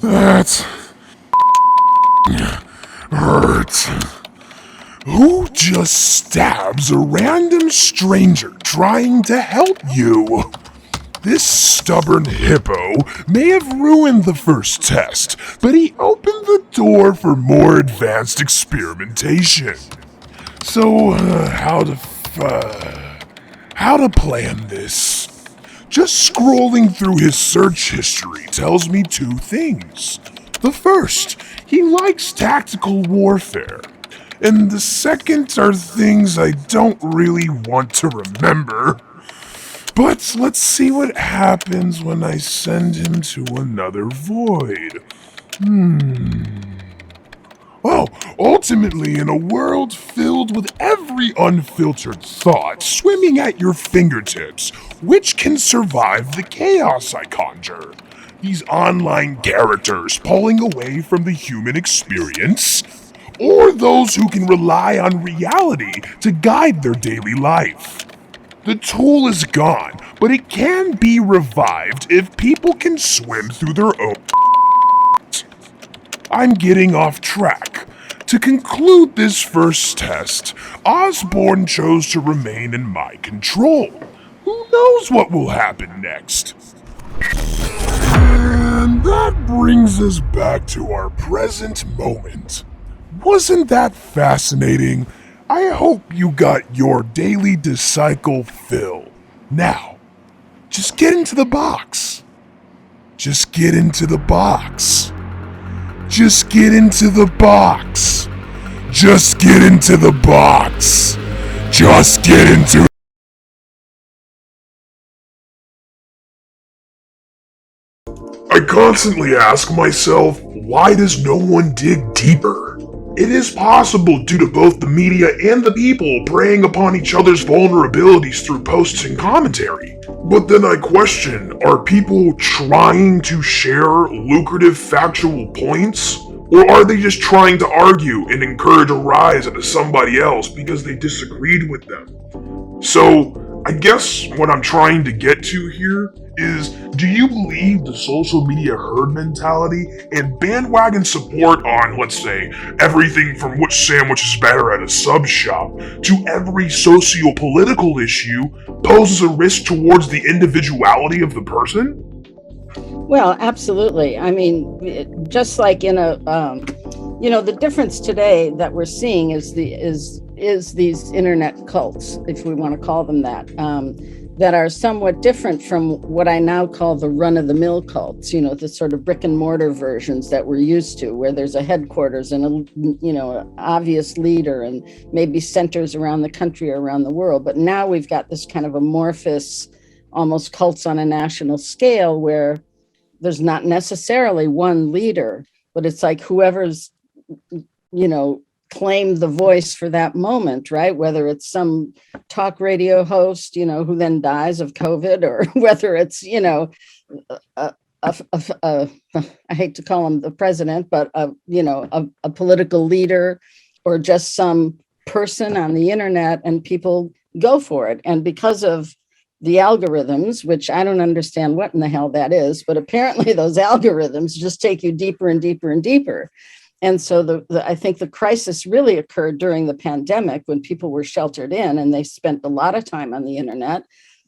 That hurts. Who just stabs a random stranger trying to help you? This stubborn hippo may have ruined the first test, but he opened the door for more advanced experimentation. So, how to plan this? Just scrolling through his search history tells me two things. The first, he likes tactical warfare. And the second are things I don't really want to remember. But let's see what happens when I send him to another void. Oh, ultimately, in a world filled with every unfiltered thought swimming at your fingertips, which can survive the chaos I conjure? These online characters pulling away from the human experience? Or those who can rely on reality to guide their daily life? The tool is gone, but it can be revived if people can swim through their own. I'm getting off track. To conclude this first test, Osborne chose to remain in my control. Who knows what will happen next? And that brings us back to our present moment. Wasn't that fascinating? I hope you got your daily discycle fill. Now, just get into the box. Just get into the box. Just get into the box. Just get into the box. Just get into. I constantly ask myself, why does no one dig deeper? It is possible due to both the media and the people preying upon each other's vulnerabilities through posts and commentary. But then I question, are people trying to share lucrative factual points? Or are they just trying to argue and encourage a rise into somebody else because they disagreed with them? So, I guess what I'm trying to get to here is, do you believe the social media herd mentality and bandwagon support on, let's say, everything from which sandwich is better at a sub shop to every socio-political issue poses a risk towards the individuality of the person? Well, absolutely. I mean, just like in a, the difference today that we're seeing is these internet cults, if we want to call them that, that are somewhat different from what I now call the run-of-the-mill cults. The sort of brick and mortar versions that we're used to, where there's a headquarters and an obvious leader and maybe centers around the country or around the world. But now we've got this kind of amorphous, almost cults on a national scale where there's not necessarily one leader, but it's like whoever's, claimed the voice for that moment, right? Whether it's some talk radio host, who then dies of COVID, or whether it's, I hate to call him the president, but, a political leader or just some person on the internet, and people go for it. And because of the algorithms, which I don't understand what in the hell that is, but apparently those algorithms just take you deeper and deeper and deeper. And so I think the crisis really occurred during the pandemic when people were sheltered in and they spent a lot of time on the internet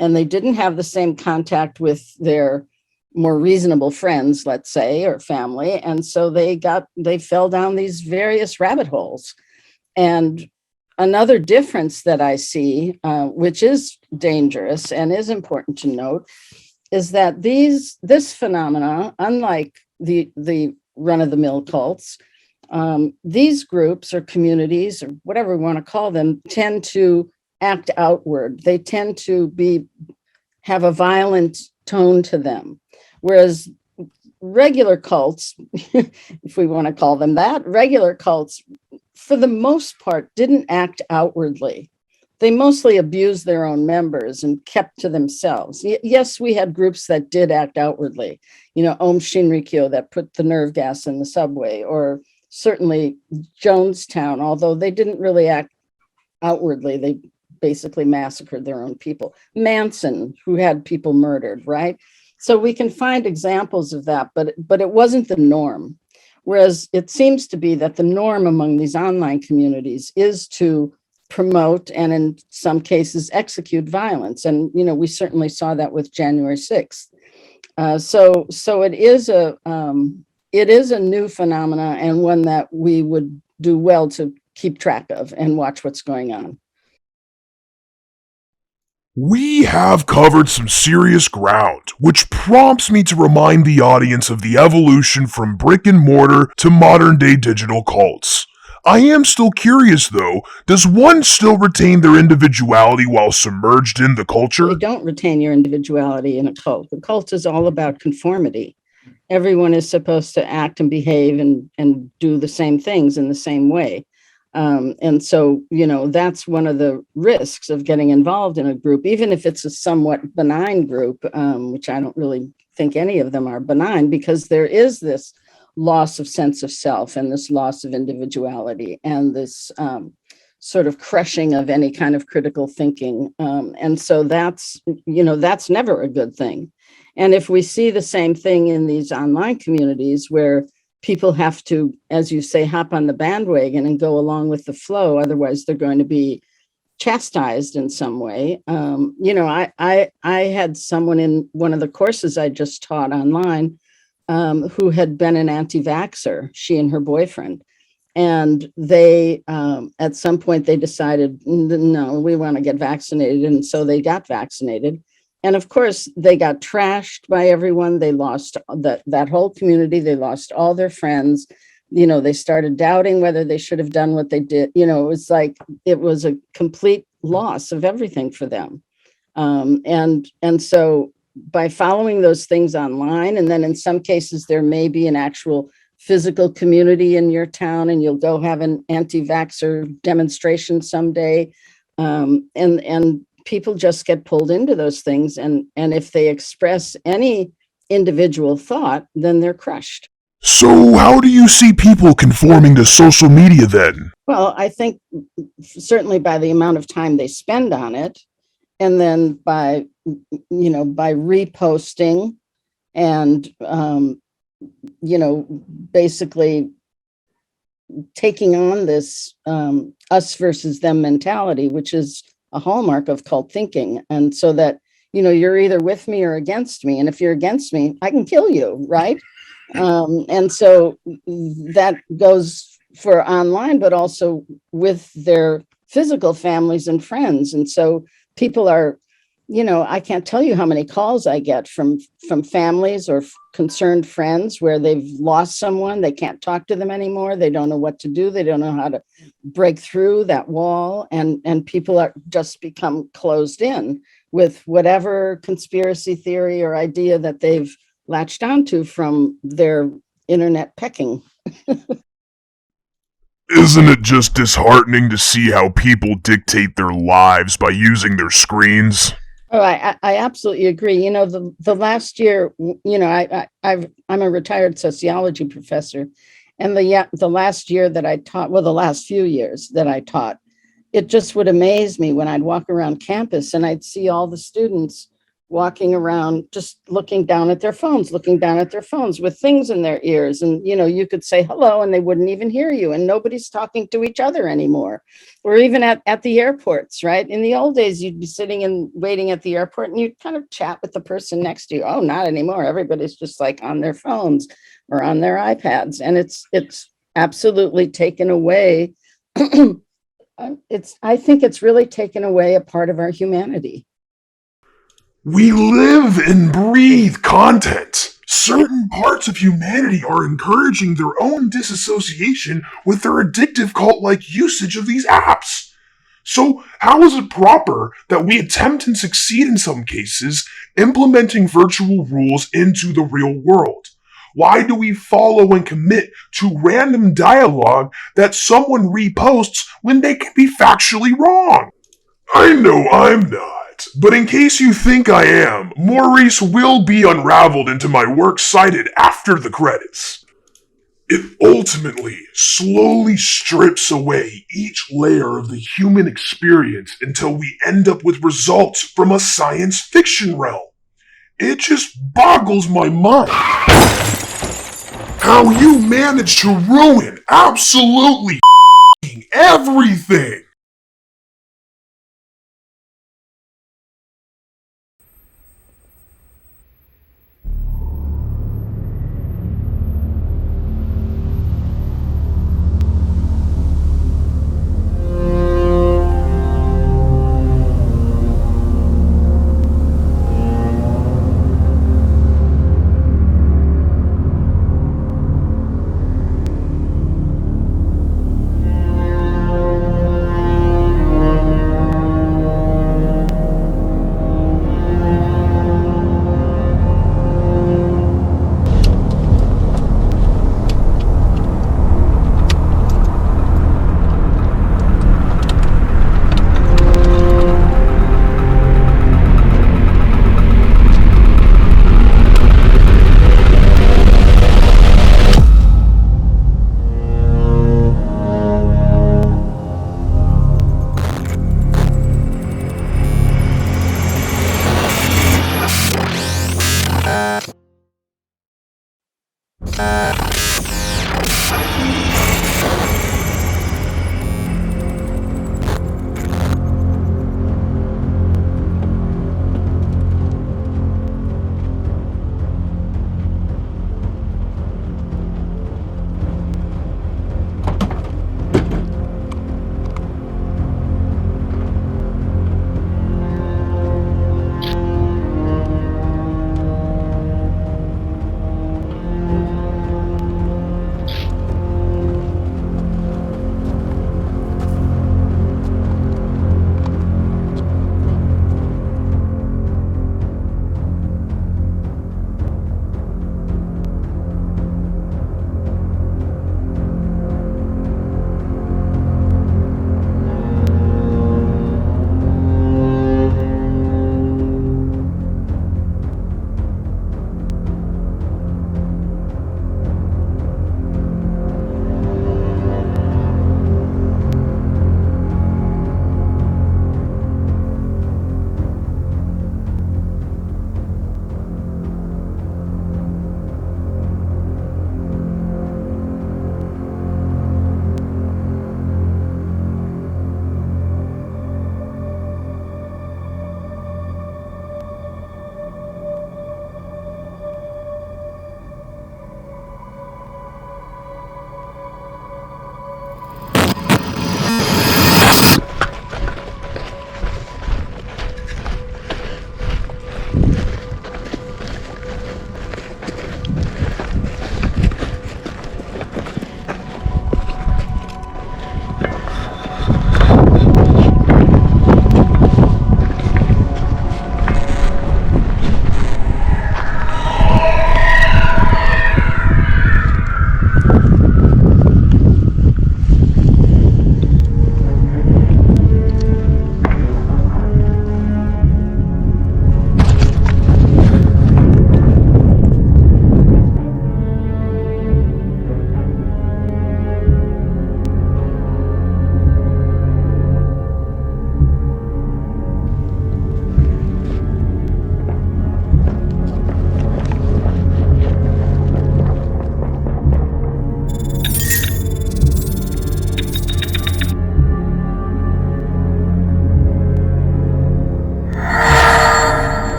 and they didn't have the same contact with their more reasonable friends, let's say, or family. And so they fell down these various rabbit holes. And another difference that I see, which is dangerous and is important to note, is that this phenomena, unlike the run-of-the-mill cults, these groups or communities or whatever we want to call them tend to act outward. They tend to have a violent tone to them, whereas regular cults, if we want to call them that, regular cults, for the most part, didn't act outwardly. They mostly abused their own members and kept to themselves. Yes, we had groups that did act outwardly, Om Shinrikyo that put the nerve gas in the subway, or certainly Jonestown, although they didn't really act outwardly. They basically massacred their own people. Manson, who had people murdered, right? So we can find examples of that, but it wasn't the norm. Whereas it seems to be that the norm among these online communities is to promote and in some cases execute violence. And, we certainly saw that with January 6th. So it is a new phenomena, and one that we would do well to keep track of and watch what's going on. We have covered some serious ground, which prompts me to remind the audience of the evolution from brick and mortar to modern day digital cults. I am still curious though, does one still retain their individuality while submerged in the culture? You don't retain your individuality in a cult. The cult is all about conformity. Everyone is supposed to act and behave and do the same things in the same way. And so, that's one of the risks of getting involved in a group, even if it's a somewhat benign group, which I don't really think any of them are benign, because there is this loss of sense of self and this loss of individuality and this sort of crushing of any kind of critical thinking. And so that's never a good thing. And if we see the same thing in these online communities where people have to, as you say, hop on the bandwagon and go along with the flow, otherwise they're going to be chastised in some way. I had someone in one of the courses I just taught online who had been an anti-vaxxer, she and her boyfriend. And they, at some point, they decided, no, we want to get vaccinated. And so they got vaccinated. And of course, they got trashed by everyone. They lost that whole community. They lost all their friends. They started doubting whether they should have done what they did. It was like it was a complete loss of everything for them. And so by following those things online, and then in some cases, there may be an actual physical community in your town, and you'll go have an anti-vaxxer demonstration someday. And people just get pulled into those things. And if they express any individual thought, then they're crushed. So how do you see people conforming to social media then? Well, I think certainly by the amount of time they spend on it, and then by reposting and, basically taking on this us versus them mentality, which is a hallmark of cult thinking. And so that, you're either with me or against me. And if you're against me, I can kill you, right? And so that goes for online, but also with their physical families and friends. And so people are, I can't tell you how many calls I get from families or concerned friends where they've lost someone. They can't talk to them anymore. They don't know what to do. They don't know how to break through that wall. And people are just become closed in with whatever conspiracy theory or idea that they've latched onto from their internet pecking. Isn't it just disheartening to see how people dictate their lives by using their screens? Oh, I absolutely agree. The last year, I'm a retired sociology professor, and the last year that I taught, well, the last few years that I taught, it just would amaze me when I'd walk around campus and I'd see all the students walking around just looking down at their phones with things in their ears. And, you could say hello and they wouldn't even hear you, and nobody's talking to each other anymore. Or even at the airports, right? In the old days, you'd be sitting and waiting at the airport and you'd kind of chat with the person next to you. Oh, not anymore. Everybody's just like on their phones or on their iPads. And it's absolutely taken away. I think it's really taken away a part of our humanity. We live and breathe content. Certain parts of humanity are encouraging their own disassociation with their addictive cult-like usage of these apps. So how is it proper that we attempt and succeed in some cases implementing virtual rules into the real world? Why do we follow and commit to random dialogue that someone reposts when they can be factually wrong? I know I'm not. But in case you think I am, Maurice will be unraveled into my works cited after the credits. It ultimately slowly strips away each layer of the human experience until we end up with results from a science fiction realm. It just boggles my mind how you managed to ruin absolutely everything.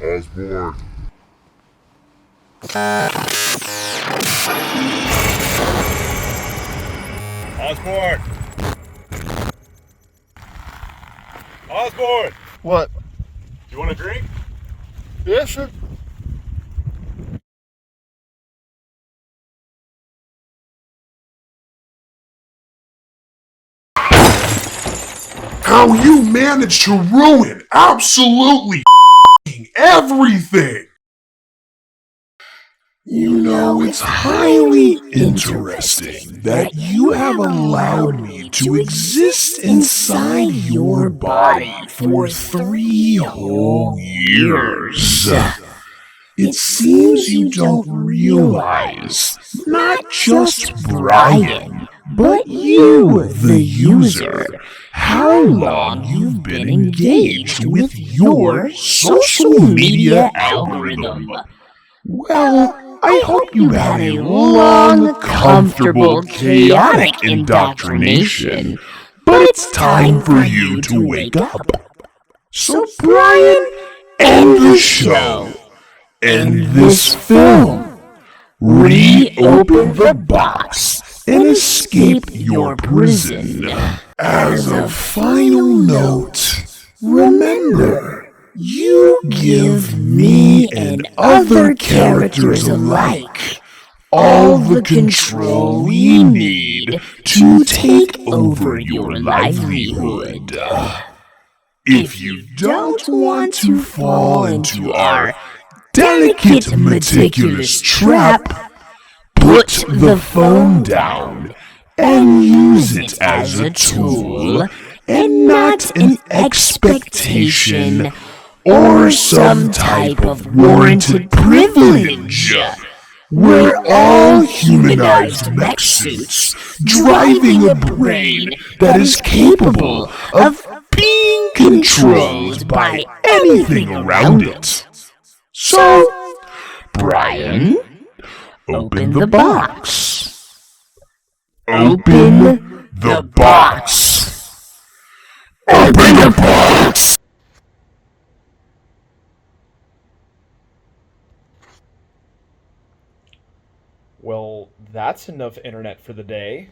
Osborn. Osborn! Osborn! What? Do you want a drink? Yeah, sure. How you managed to ruin absolutely everything! You know, it's highly interesting that you have allowed me to exist inside your body for 3 whole years. It seems you don't realize, not just Brian, but you, the user, how long you've been engaged with your social media algorithm. Well, I hope you had a long, comfortable, chaotic indoctrination, but it's time for you to wake up. So Brian, end the show. End this film. Reopen the box and escape your prison. As a final note, remember, you give me and other characters alike all the control we need to take over your livelihood. If you don't want to fall into our delicate, meticulous trap, put the phone down and use it as a tool and not an expectation or some type of warranted privilege. We're all humanized mech suits driving a brain that is capable of being controlled by anything around it. So, Brian, open the box. Open the box. Open the box! Well, that's enough internet for the day.